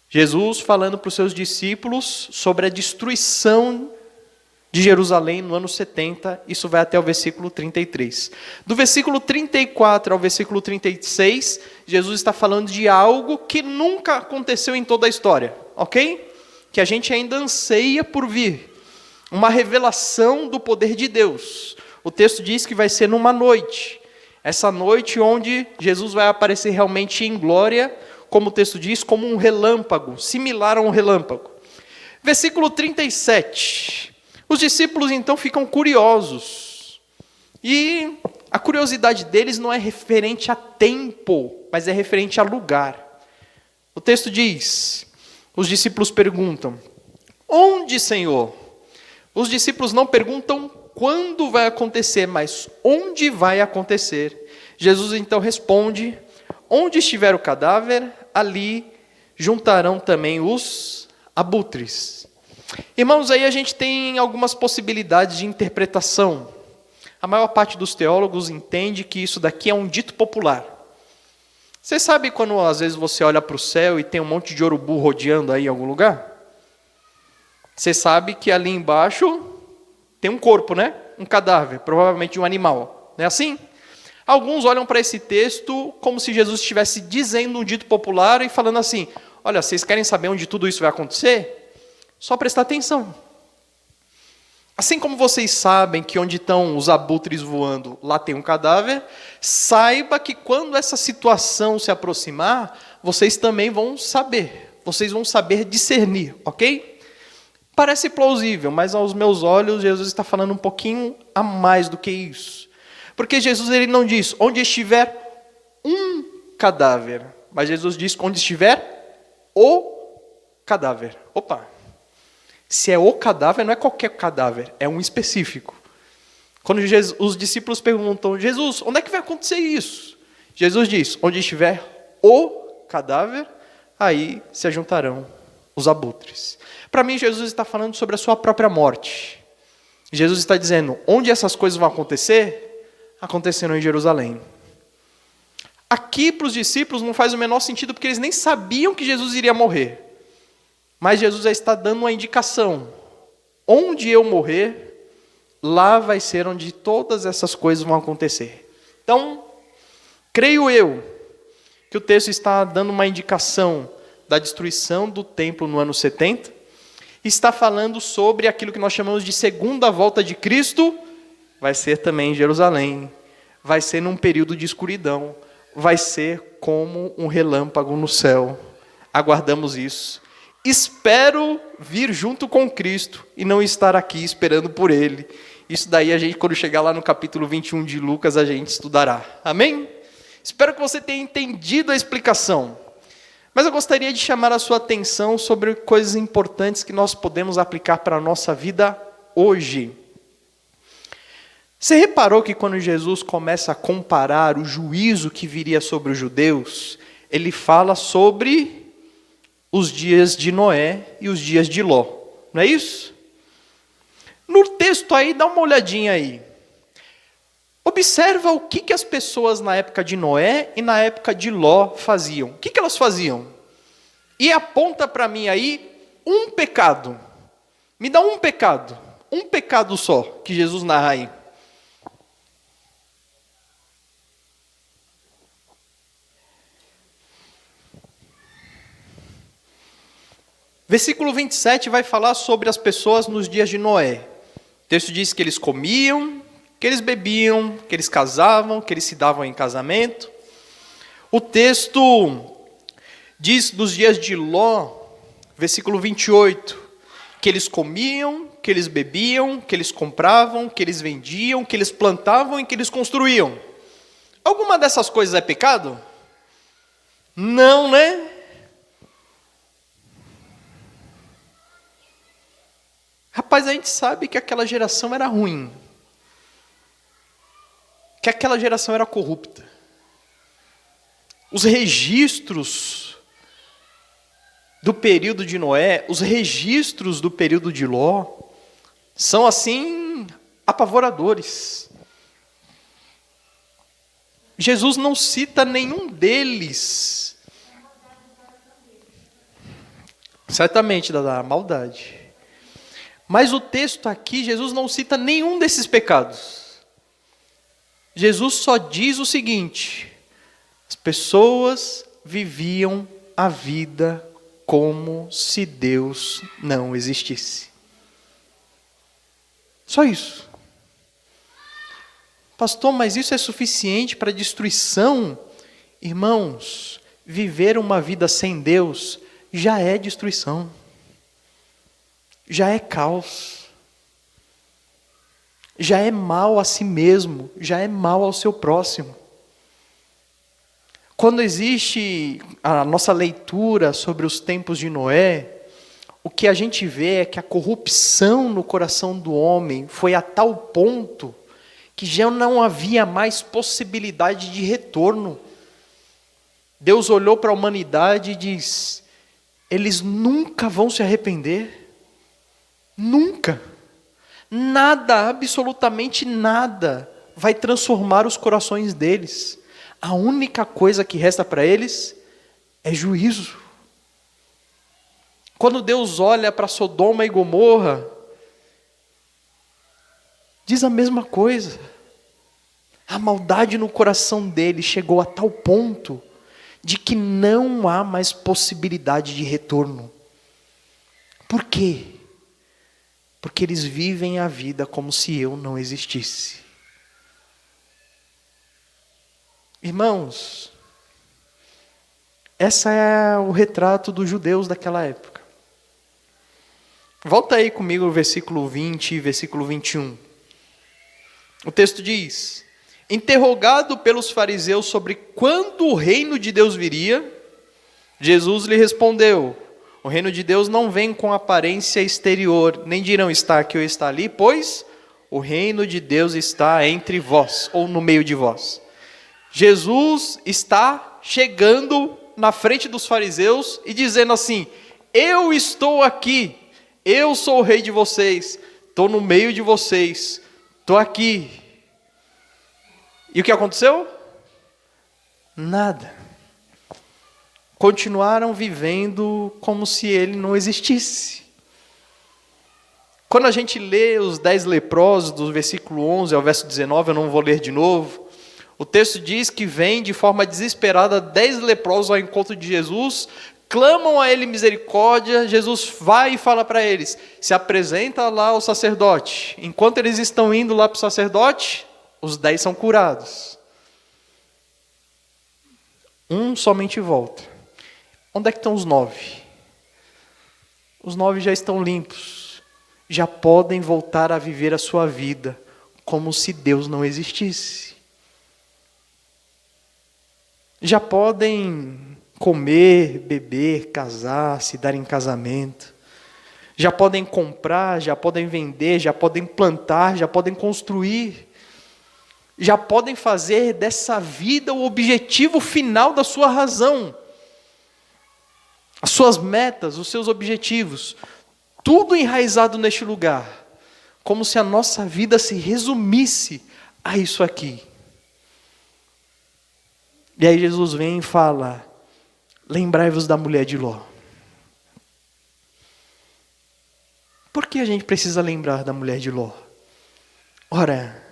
S2: Jesus falando para os seus discípulos sobre a destruição de Jerusalém no ano 70, isso vai até o versículo 33. Do versículo 34 ao versículo 36, Jesus está falando de algo que nunca aconteceu em toda a história, ok? Que a gente ainda anseia por vir. Uma revelação do poder de Deus. O texto diz que vai ser numa noite. Essa noite onde Jesus vai aparecer realmente em glória, como o texto diz, como um relâmpago, similar a um relâmpago. Versículo 37. Os discípulos então ficam curiosos. E a curiosidade deles não é referente a tempo, mas é referente a lugar. O texto diz, os discípulos perguntam, onde, Senhor? Os discípulos não perguntam quando vai acontecer, mas onde vai acontecer. Jesus então responde, onde estiver o cadáver, ali juntarão também os abutres. Irmãos, aí a gente tem algumas possibilidades de interpretação. A maior parte dos teólogos entende que isso daqui é um dito popular. Você sabe quando às vezes você olha para o céu e tem um monte de urubu rodeando aí em algum lugar? Você sabe que ali embaixo tem um corpo, né? Um cadáver, provavelmente de um animal. Não é assim? Alguns olham para esse texto como se Jesus estivesse dizendo um dito popular e falando assim, olha, vocês querem saber onde tudo isso vai acontecer? Só prestar atenção. Assim como vocês sabem que onde estão os abutres voando, lá tem um cadáver, saiba que quando essa situação se aproximar, vocês também vão saber. Vocês vão saber discernir, ok? Parece plausível, mas aos meus olhos, Jesus está falando um pouquinho a mais do que isso. Porque Jesus ele não diz, onde estiver um cadáver, mas Jesus diz, onde estiver o cadáver. Opa! Se é o cadáver, não é qualquer cadáver, é um específico. Quando os discípulos perguntam, Jesus, onde é que vai acontecer isso? Jesus diz, onde estiver o cadáver, aí se ajuntarão os abutres. Para mim, Jesus está falando sobre a sua própria morte. Jesus está dizendo, onde essas coisas vão acontecer? Aconteceram em Jerusalém. Aqui para os discípulos não faz o menor sentido, porque eles nem sabiam que Jesus iria morrer. Mas Jesus já está dando uma indicação. Onde eu morrer, lá vai ser onde todas essas coisas vão acontecer. Então, creio eu que o texto está dando uma indicação da destruição do templo no ano 70. Está falando sobre aquilo que nós chamamos de segunda volta de Cristo. Vai ser também em Jerusalém. Vai ser num período de escuridão. Vai ser como um relâmpago no céu. Aguardamos isso. Espero vir junto com Cristo e não estar aqui esperando por Ele. Isso daí a gente, quando chegar lá no capítulo 21 de Lucas, a gente estudará. Amém? Espero que você tenha entendido a explicação. Mas eu gostaria de chamar a sua atenção sobre coisas importantes que nós podemos aplicar para a nossa vida hoje. Você reparou que quando Jesus começa a comparar o juízo que viria sobre os judeus, ele fala sobre os dias de Noé e os dias de Ló. Não é isso? No texto aí, dá uma olhadinha aí. Observa o que as pessoas na época de Noé e na época de Ló faziam. O que elas faziam? E aponta para mim aí um pecado. Me dá um pecado só, que Jesus narra aí. Versículo 27 vai falar sobre as pessoas nos dias de Noé. O texto diz que eles comiam, que eles bebiam, que eles casavam, que eles se davam em casamento. O texto diz dos dias de Ló, versículo 28, que eles comiam, que eles bebiam, que eles compravam, que eles vendiam, que eles plantavam e que eles construíam. Alguma dessas coisas é pecado? Não, né? Rapaz, a gente sabe que aquela geração era ruim. Que aquela geração era corrupta. Os registros do período de Noé, os registros do período de Ló, são assim apavoradores. Jesus não cita nenhum deles. Certamente, da maldade. Mas o texto aqui, Jesus não cita nenhum desses pecados. Jesus só diz o seguinte: as pessoas viviam a vida como se Deus não existisse. Só isso. Pastor, mas isso é suficiente para destruição? Irmãos, viver uma vida sem Deus já é destruição. Já é caos. Já é mal a si mesmo, já é mal ao seu próximo. Quando existe a nossa leitura sobre os tempos de Noé, o que a gente vê é que a corrupção no coração do homem foi a tal ponto que já não havia mais possibilidade de retorno. Deus olhou para a humanidade e diz: eles nunca vão se arrepender. Nunca. Nada, absolutamente nada, vai transformar os corações deles. A única coisa que resta para eles é juízo. Quando Deus olha para Sodoma e Gomorra, diz a mesma coisa. A maldade no coração deles chegou a tal ponto de que não há mais possibilidade de retorno. Por quê? Porque eles vivem a vida como se eu não existisse. Irmãos, esse é o retrato dos judeus daquela época. Volta aí comigo o versículo 20 e versículo 21. O texto diz: interrogado pelos fariseus sobre quando o reino de Deus viria, Jesus lhe respondeu: o reino de Deus não vem com aparência exterior, nem dirão está aqui ou está ali, pois o reino de Deus está entre vós, ou no meio de vós. Jesus está chegando na frente dos fariseus e dizendo assim: eu estou aqui, eu sou o rei de vocês, estou no meio de vocês, estou aqui. E o que aconteceu? Nada. Continuaram vivendo como se ele não existisse. Quando a gente lê os 10 leprosos, do versículo 11 ao verso 19, eu não vou ler de novo, o texto diz que vem de forma desesperada 10 leprosos ao encontro de Jesus, clamam a ele misericórdia, Jesus vai e fala para eles, se apresenta lá ao sacerdote. Enquanto eles estão indo lá para o sacerdote, os 10 são curados. Um somente volta. Onde é que estão os 9? Os 9 já estão limpos. Já podem voltar a viver a sua vida como se Deus não existisse. Já podem comer, beber, casar, se dar em casamento. Já podem comprar, já podem vender, já podem plantar, já podem construir. Já podem fazer dessa vida o objetivo final da sua razão. As suas metas, os seus objetivos. Tudo enraizado neste lugar. Como se a nossa vida se resumisse a isso aqui. E aí Jesus vem e fala: lembrai-vos da mulher de Ló. Por que a gente precisa lembrar da mulher de Ló? Ora,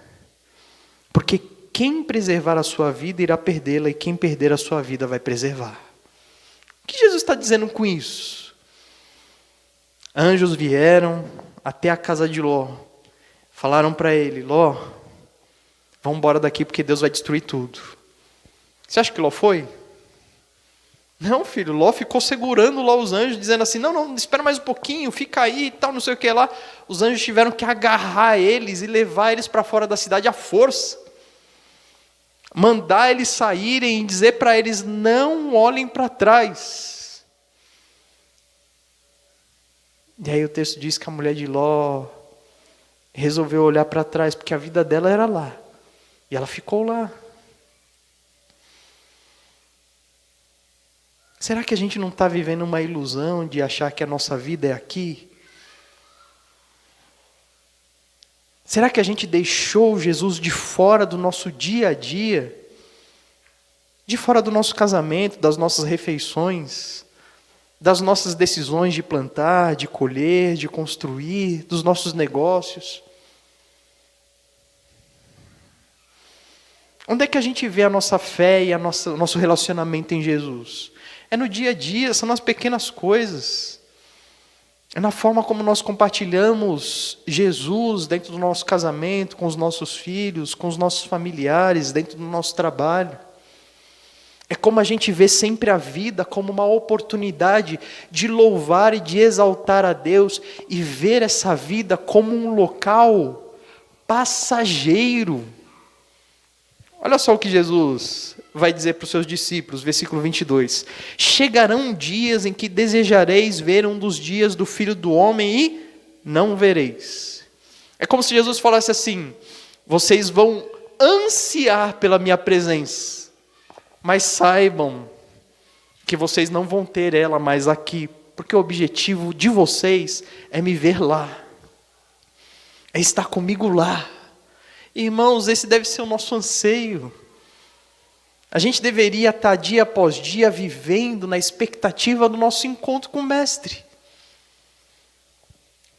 S2: porque quem preservar a sua vida irá perdê-la, e quem perder a sua vida vai preservar. O que Jesus está dizendo com isso? Anjos vieram até a casa de Ló, falaram para ele: Ló, vamos embora daqui porque Deus vai destruir tudo. Você acha que Ló foi? Não, filho, Ló ficou segurando lá os anjos, dizendo assim: não, espera mais um pouquinho, fica aí e tal, não sei o que lá. Os anjos tiveram que agarrar eles e levar eles para fora da cidade à força. Mandar eles saírem e dizer para eles: não olhem para trás. E aí o texto diz que a mulher de Ló resolveu olhar para trás, porque a vida dela era lá. E ela ficou lá. Será que a gente não está vivendo uma ilusão de achar que a nossa vida é aqui? Será que a gente deixou Jesus de fora do nosso dia a dia? De fora do nosso casamento, das nossas refeições, das nossas decisões de plantar, de colher, de construir, dos nossos negócios? Onde é que a gente vê a nossa fé e o nosso relacionamento em Jesus? É no dia a dia, são nas pequenas coisas. É na forma como nós compartilhamos Jesus dentro do nosso casamento, com os nossos filhos, com os nossos familiares, dentro do nosso trabalho. É como a gente vê sempre a vida como uma oportunidade de louvar e de exaltar a Deus e ver essa vida como um local passageiro. Olha só o que Jesus vai dizer para os seus discípulos, versículo 22. Chegarão dias em que desejareis ver um dos dias do Filho do Homem e não vereis. É como se Jesus falasse assim: vocês vão ansiar pela minha presença, mas saibam que vocês não vão ter ela mais aqui, porque o objetivo de vocês é me ver lá, é estar comigo lá. Irmãos, esse deve ser o nosso anseio. A gente deveria estar dia após dia vivendo na expectativa do nosso encontro com o Mestre.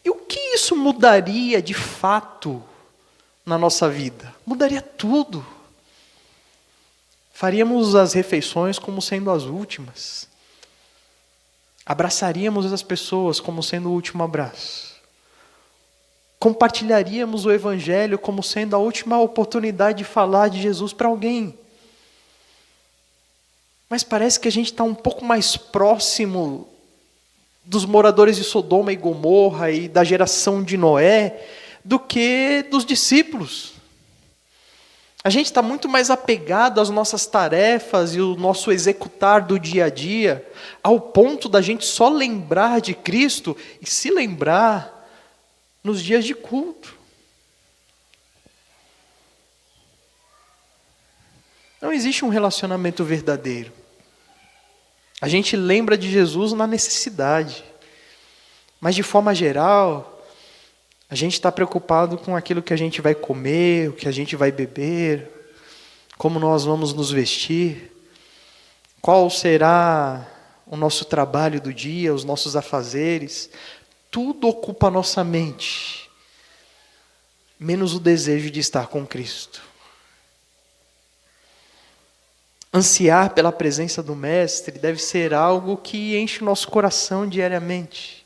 S2: E o que isso mudaria de fato na nossa vida? Mudaria tudo. Faríamos as refeições como sendo as últimas. Abraçaríamos as pessoas como sendo o último abraço. Compartilharíamos o Evangelho como sendo a última oportunidade de falar de Jesus para alguém. Mas parece que a gente está um pouco mais próximo dos moradores de Sodoma e Gomorra e da geração de Noé do que dos discípulos. A gente está muito mais apegado às nossas tarefas e o nosso executar do dia a dia, ao ponto da gente só lembrar de Cristo e se lembrar nos dias de culto. Não existe um relacionamento verdadeiro. A gente lembra de Jesus na necessidade, mas de forma geral, a gente está preocupado com aquilo que a gente vai comer, o que a gente vai beber, como nós vamos nos vestir, qual será o nosso trabalho do dia, os nossos afazeres. Tudo ocupa a nossa mente, menos o desejo de estar com Cristo. Ansiar pela presença do Mestre deve ser algo que enche o nosso coração diariamente.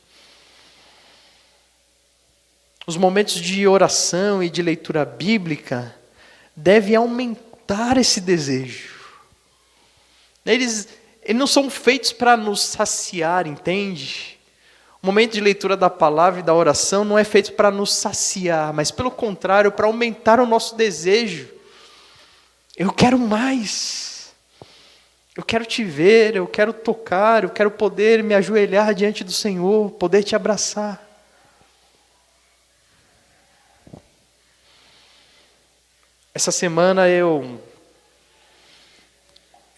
S2: Os momentos de oração e de leitura bíblica devem aumentar esse desejo. Eles não são feitos para nos saciar, entende? O momento de leitura da palavra e da oração não é feito para nos saciar, mas pelo contrário, para aumentar o nosso desejo. Eu quero mais. Eu quero te ver, eu quero tocar, eu quero poder me ajoelhar diante do Senhor, poder te abraçar. Essa semana eu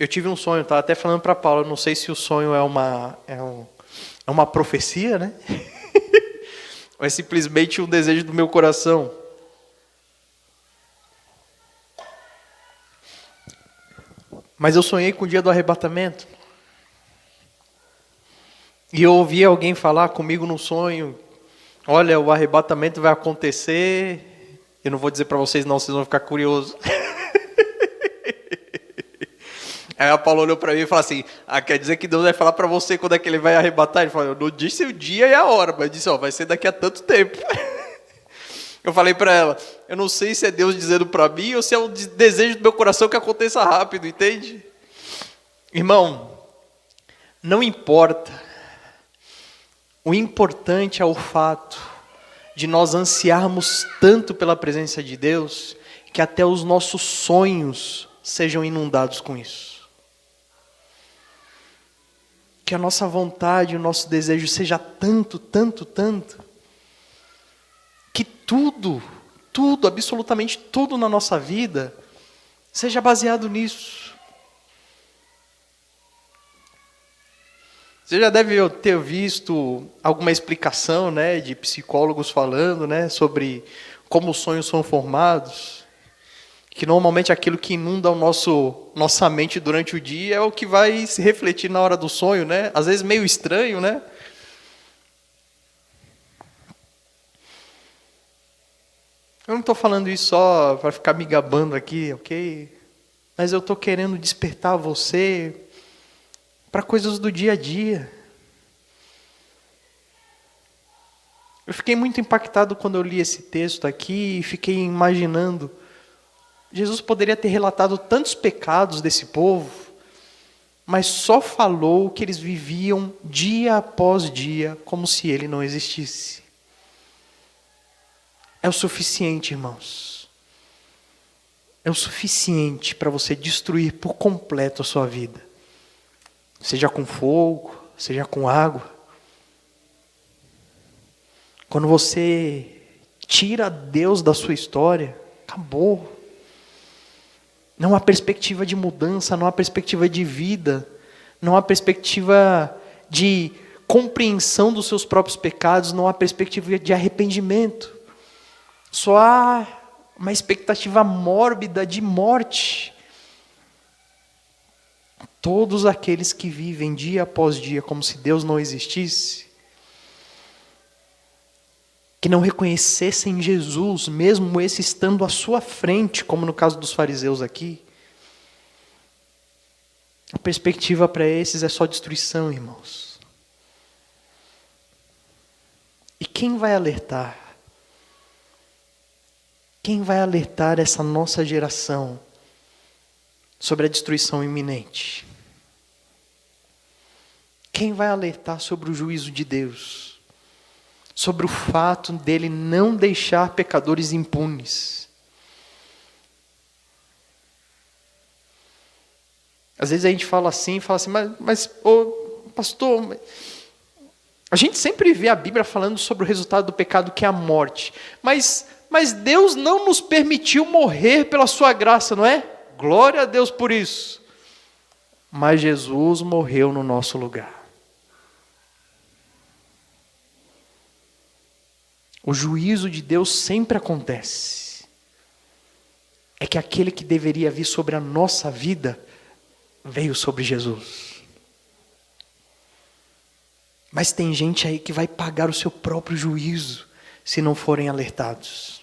S2: tive um sonho, estava até falando para Paulo, não sei se o sonho é uma profecia, né? Ou é simplesmente um desejo do meu coração. Mas eu sonhei com o dia do arrebatamento. E eu ouvi alguém falar comigo no sonho: olha, o arrebatamento vai acontecer. Eu não vou dizer para vocês não, vocês vão ficar curiosos. Aí a Paula olhou para mim e falou assim: quer dizer que Deus vai falar para você quando é que ele vai arrebatar? Ele falou: eu não disse o dia e a hora, mas disse, vai ser daqui a tanto tempo. Eu falei para ela: eu não sei se é Deus dizendo para mim ou se é um desejo do meu coração que aconteça rápido, entende? Irmão, não importa. O importante é o fato de nós ansiarmos tanto pela presença de Deus que até os nossos sonhos sejam inundados com isso. Que a nossa vontade, o nosso desejo seja tanto, que tudo, absolutamente tudo na nossa vida seja baseado nisso. Você já deve ter visto alguma explicação, né, de psicólogos falando, né, sobre como os sonhos são formados. Que normalmente aquilo que inunda nossa mente durante o dia é o que vai se refletir na hora do sonho, né? Às vezes meio estranho, né? Eu não estou falando isso só para ficar me gabando aqui, ok? Mas eu estou querendo despertar você para coisas do dia a dia. Eu fiquei muito impactado quando eu li esse texto aqui e fiquei imaginando. Jesus poderia ter relatado tantos pecados desse povo, mas só falou que eles viviam dia após dia como se ele não existisse. É o suficiente, irmãos. É o suficiente para você destruir por completo a sua vida. Seja com fogo, seja com água. Quando você tira Deus da sua história, acabou. Não há perspectiva de mudança, não há perspectiva de vida, não há perspectiva de compreensão dos seus próprios pecados, não há perspectiva de arrependimento. Só há uma expectativa mórbida de morte. Todos aqueles que vivem dia após dia como se Deus não existisse, que não reconhecessem Jesus, mesmo esse estando à sua frente, como no caso dos fariseus aqui, a perspectiva para esses é só destruição, irmãos. E quem vai alertar? Quem vai alertar essa nossa geração sobre a destruição iminente? Quem vai alertar sobre o juízo de Deus? Sobre o fato dele não deixar pecadores impunes. Às vezes a gente fala assim, mas pastor, a gente sempre vê a Bíblia falando sobre o resultado do pecado, que é a morte. Mas Deus não nos permitiu morrer pela sua graça, não é? Glória a Deus por isso. Mas Jesus morreu no nosso lugar. O juízo de Deus sempre acontece. É que aquele que deveria vir sobre a nossa vida, veio sobre Jesus. Mas tem gente aí que vai pagar o seu próprio juízo, se não forem alertados.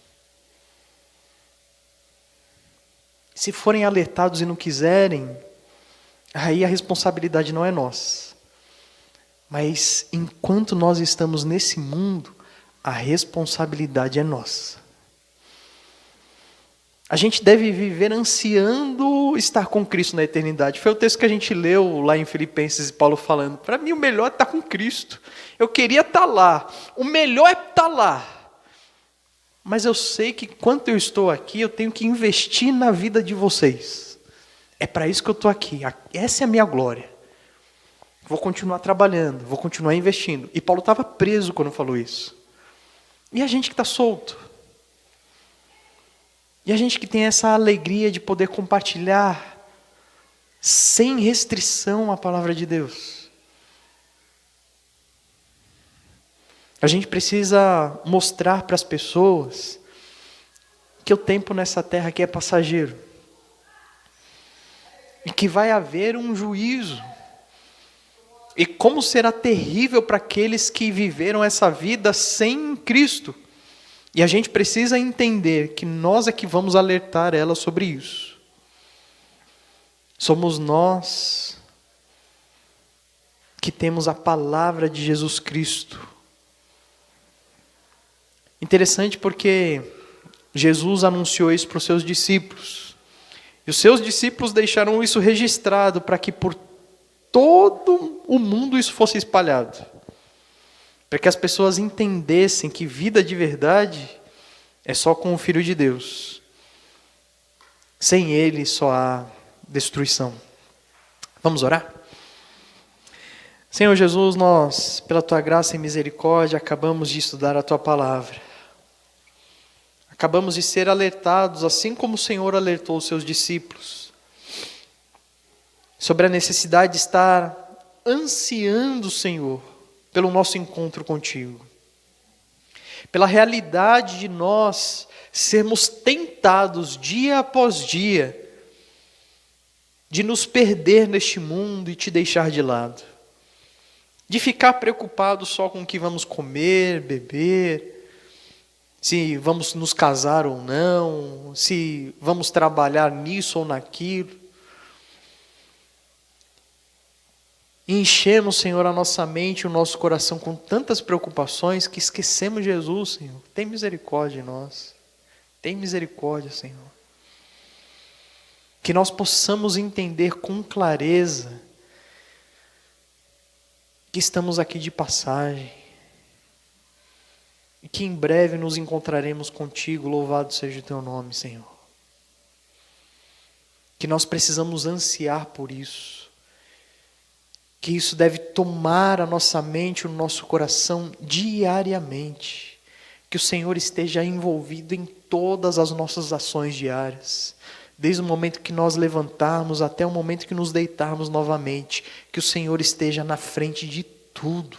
S2: Se forem alertados e não quiserem, aí a responsabilidade não é nossa. Mas enquanto nós estamos nesse mundo, a responsabilidade é nossa. A gente deve viver ansiando estar com Cristo na eternidade. Foi o texto que a gente leu lá em Filipenses, e Paulo falando, para mim o melhor é estar com Cristo. Eu queria estar lá, o melhor é estar lá. Mas eu sei que enquanto eu estou aqui, eu tenho que investir na vida de vocês. É para isso que eu estou aqui, essa é a minha glória. Vou continuar trabalhando, vou continuar investindo. E Paulo estava preso quando falou isso. E a gente que está solto? E a gente que tem essa alegria de poder compartilhar sem restrição a palavra de Deus? A gente precisa mostrar para as pessoas que o tempo nessa terra aqui é passageiro. E que vai haver um juízo. E como será terrível para aqueles que viveram essa vida sem Cristo. E a gente precisa entender que nós é que vamos alertar ela sobre isso. Somos nós que temos a palavra de Jesus Cristo. Interessante porque Jesus anunciou isso para os seus discípulos. E os seus discípulos deixaram isso registrado para que por todo o mundo isso fosse espalhado. Para que as pessoas entendessem que vida de verdade é só com o Filho de Deus. Sem Ele só há destruição. Vamos orar? Senhor Jesus, nós, pela Tua graça e misericórdia, acabamos de estudar a Tua palavra. Acabamos de ser alertados, assim como o Senhor alertou os seus discípulos, sobre a necessidade de estar ansiando, Senhor, pelo nosso encontro contigo. Pela realidade de nós sermos tentados dia após dia de nos perder neste mundo e te deixar de lado. De ficar preocupado só com o que vamos comer, beber, se vamos nos casar ou não, se vamos trabalhar nisso ou naquilo. E enchemos, Senhor, a nossa mente e o nosso coração com tantas preocupações que esquecemos Jesus, Senhor. Tem misericórdia de nós. Tem misericórdia, Senhor. Que nós possamos entender com clareza que estamos aqui de passagem e que em breve nos encontraremos contigo. Louvado seja o teu nome, Senhor. Que nós precisamos ansiar por isso. Que isso deve tomar a nossa mente, o nosso coração diariamente. Que o Senhor esteja envolvido em todas as nossas ações diárias. Desde o momento que nós levantarmos até o momento que nos deitarmos novamente. Que o Senhor esteja na frente de tudo.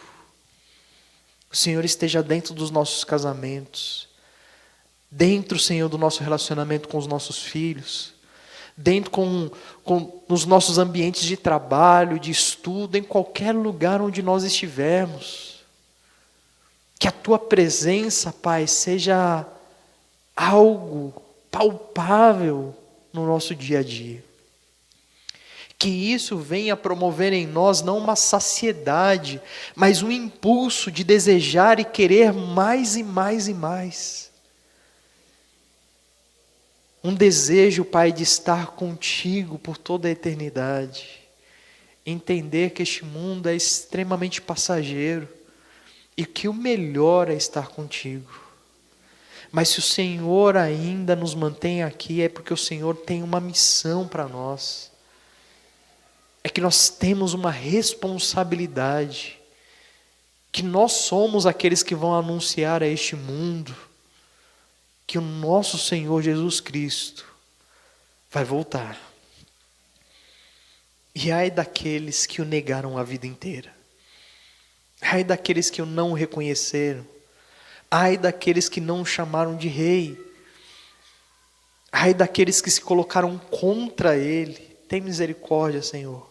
S2: O Senhor esteja dentro dos nossos casamentos. Dentro, Senhor, do nosso relacionamento com os nossos filhos. Dentro nos nossos ambientes de trabalho, de estudo, em qualquer lugar onde nós estivermos. Que a Tua presença, Pai, seja algo palpável no nosso dia a dia. Que isso venha promover em nós não uma saciedade, mas um impulso de desejar e querer mais e mais e mais. Um desejo, Pai, de estar contigo por toda a eternidade. Entender que este mundo é extremamente passageiro e que o melhor é estar contigo. Mas se o Senhor ainda nos mantém aqui, é porque o Senhor tem uma missão para nós. É que nós temos uma responsabilidade. Que nós somos aqueles que vão anunciar a este mundo que o nosso Senhor Jesus Cristo vai voltar. E ai daqueles que o negaram a vida inteira. Ai daqueles que o não reconheceram. Ai daqueles que não o chamaram de rei. Ai daqueles que se colocaram contra ele. Tem misericórdia, Senhor.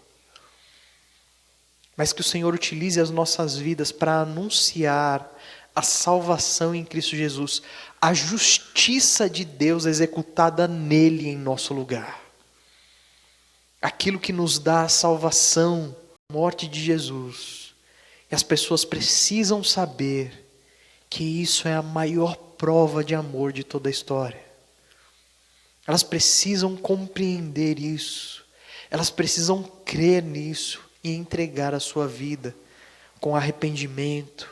S2: Mas que o Senhor utilize as nossas vidas para anunciar a salvação em Cristo Jesus, a justiça de Deus executada nele em nosso lugar. Aquilo que nos dá a salvação, a morte de Jesus. E as pessoas precisam saber que isso é a maior prova de amor de toda a história. Elas precisam compreender isso. Elas precisam crer nisso e entregar a sua vida com arrependimento,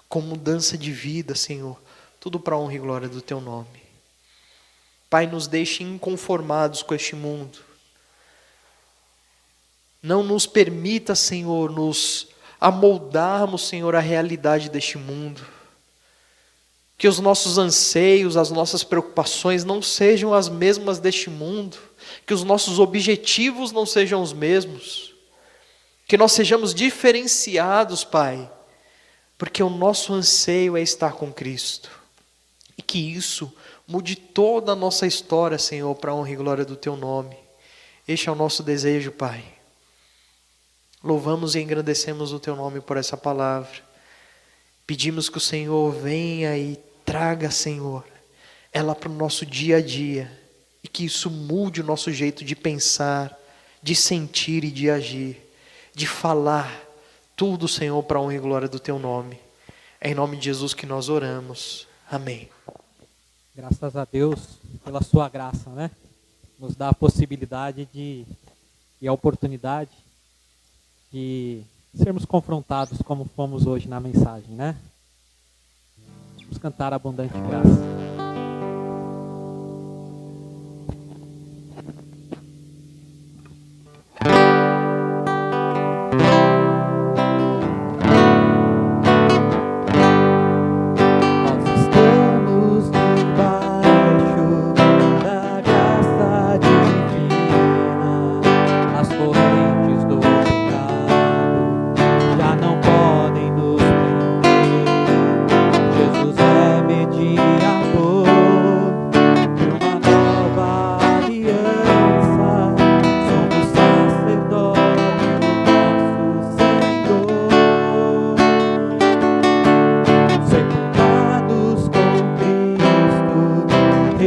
S2: com mudança de vida, Senhor, tudo para a honra e glória do Teu nome. Pai, nos deixe inconformados com este mundo. Não nos permita, Senhor, nos amoldarmos, Senhor, à realidade deste mundo. Que os nossos anseios, as nossas preocupações não sejam as mesmas deste mundo. Que os nossos objetivos não sejam os mesmos. Que nós sejamos diferenciados, Pai, porque o nosso anseio é estar com Cristo. E que isso mude toda a nossa história, Senhor, para a honra e glória do Teu nome. Este é o nosso desejo, Pai. Louvamos e engrandecemos o Teu nome por essa palavra. Pedimos que o Senhor venha e traga, Senhor, ela para o nosso dia a dia. E que isso mude o nosso jeito de pensar, de sentir e de agir, de falar. Tudo, Senhor, para a honra e glória do Teu nome. É em nome de Jesus que nós oramos. Amém.
S1: Graças a Deus pela sua graça, né? Nos dá a possibilidade e a oportunidade de sermos confrontados como fomos hoje na mensagem, né? Vamos cantar Abundante Graça.
S3: Correntes do pecado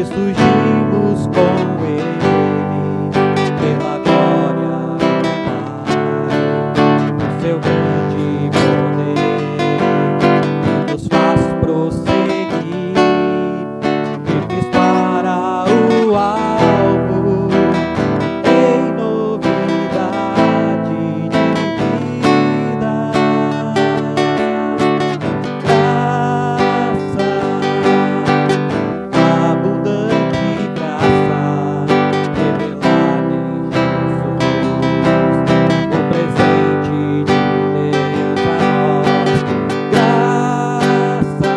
S1: ressurgimos com Ele, pela glória do Pai, o seu grande poder nos faz prosseguir, firmes para o alvo, em novidade de vida. Abundante graça revelada em Jesus, o presente de Deus a nós. Graça,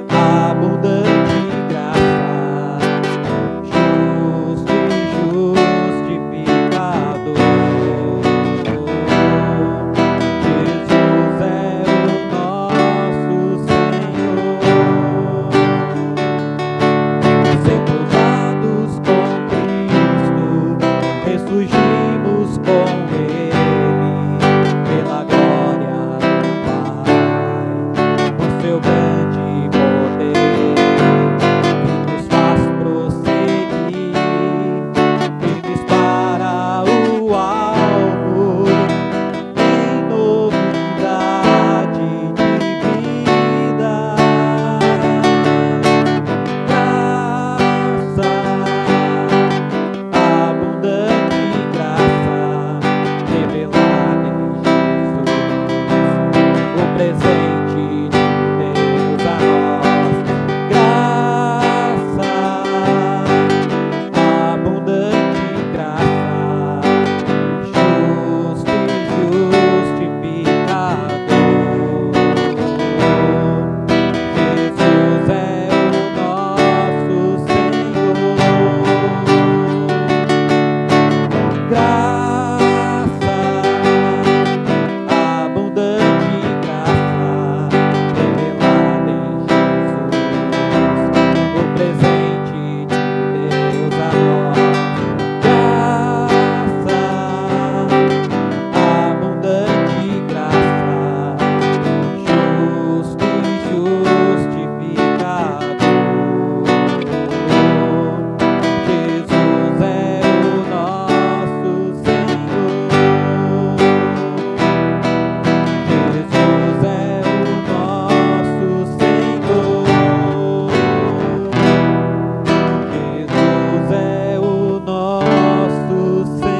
S1: abundante graça, justo e justificador. Jesus é o nosso Senhor. Sepultados com Cristo, ressurgimos com Ele, pela glória do Pai, por seu grande poder, que nos faz prosseguir, firmes para o alvo, em novidade de vida. Graça, abundante graça revelada em Jesus, o presente de Deus a nós. Graça, abundante graça, justo e justificador. Jesus é o nosso Senhor. Graça, abundante graça revelada em Jesus, o presente de Deus a nós. Graça, abundante graça, justo e justificador. Jesus é o nosso Senhor. Jesus é o nosso Senhor. Jesus é o nosso Senhor.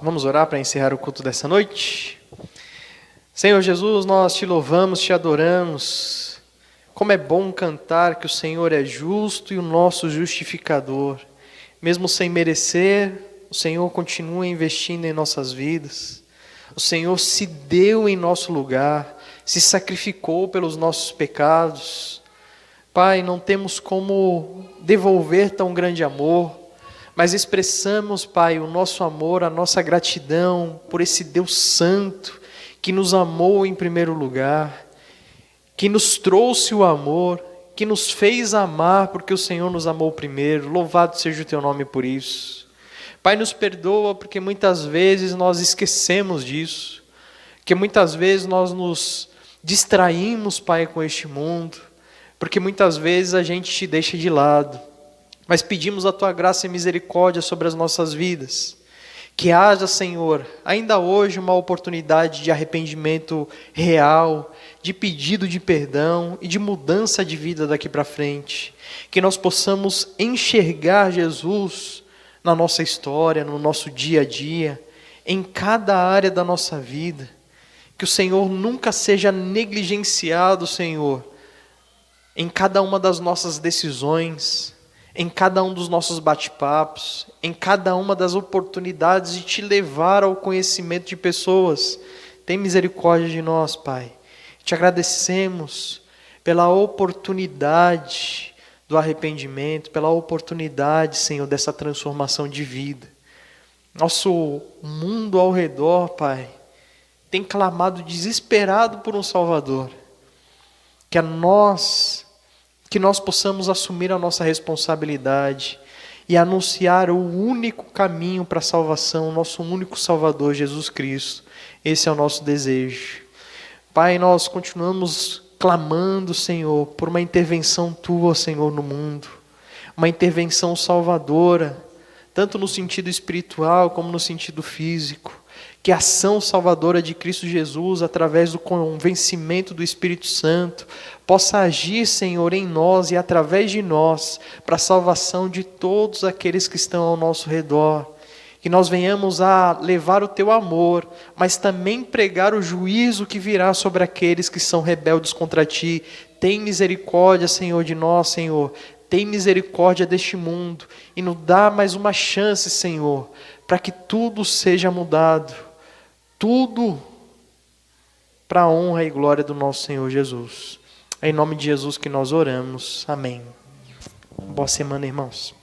S2: Vamos orar para encerrar o culto dessa noite? Senhor Jesus, nós te louvamos, te adoramos. Como é bom cantar que o Senhor é justo e o nosso justificador. Mesmo sem merecer, o Senhor continua investindo em nossas vidas. O Senhor se deu em nosso lugar, se sacrificou pelos nossos pecados. Pai, não temos como devolver tão grande amor, mas expressamos, Pai, o nosso amor, a nossa gratidão por esse Deus Santo que nos amou em primeiro lugar, que nos trouxe o amor, que nos fez amar porque o Senhor nos amou primeiro. Louvado seja o Teu nome por isso. Pai, nos perdoa porque muitas vezes nós esquecemos disso, que muitas vezes nós nos distraímos, Pai, com este mundo, porque muitas vezes a gente te deixa de lado. Mas pedimos a Tua graça e misericórdia sobre as nossas vidas. Que haja, Senhor, ainda hoje uma oportunidade de arrependimento real, de pedido de perdão e de mudança de vida daqui para frente. Que nós possamos enxergar Jesus na nossa história, no nosso dia a dia, em cada área da nossa vida. Que o Senhor nunca seja negligenciado, Senhor, em cada uma das nossas decisões, em cada um dos nossos bate-papos, em cada uma das oportunidades de te levar ao conhecimento de pessoas. Tem misericórdia de nós, Pai. Te agradecemos pela oportunidade do arrependimento, pela oportunidade, Senhor, dessa transformação de vida. Nosso mundo ao redor, Pai, tem clamado desesperado por um Salvador. Que nós possamos assumir a nossa responsabilidade e anunciar o único caminho para a salvação, o nosso único Salvador, Jesus Cristo. Esse é o nosso desejo. Pai, nós continuamos clamando, Senhor, por uma intervenção Tua, Senhor, no mundo. Uma intervenção salvadora, tanto no sentido espiritual como no sentido físico. Que a ação salvadora de Cristo Jesus, através do convencimento do Espírito Santo, possa agir, Senhor, em nós e através de nós, para a salvação de todos aqueles que estão ao nosso redor. Que nós venhamos a levar o Teu amor, mas também pregar o juízo que virá sobre aqueles que são rebeldes contra Ti. Tem misericórdia, Senhor, de nós, Senhor. Tem misericórdia deste mundo e nos dá mais uma chance, Senhor, para que tudo seja mudado. Tudo para a honra e glória do nosso Senhor Jesus. É em nome de Jesus que nós oramos. Amém. Boa semana, irmãos.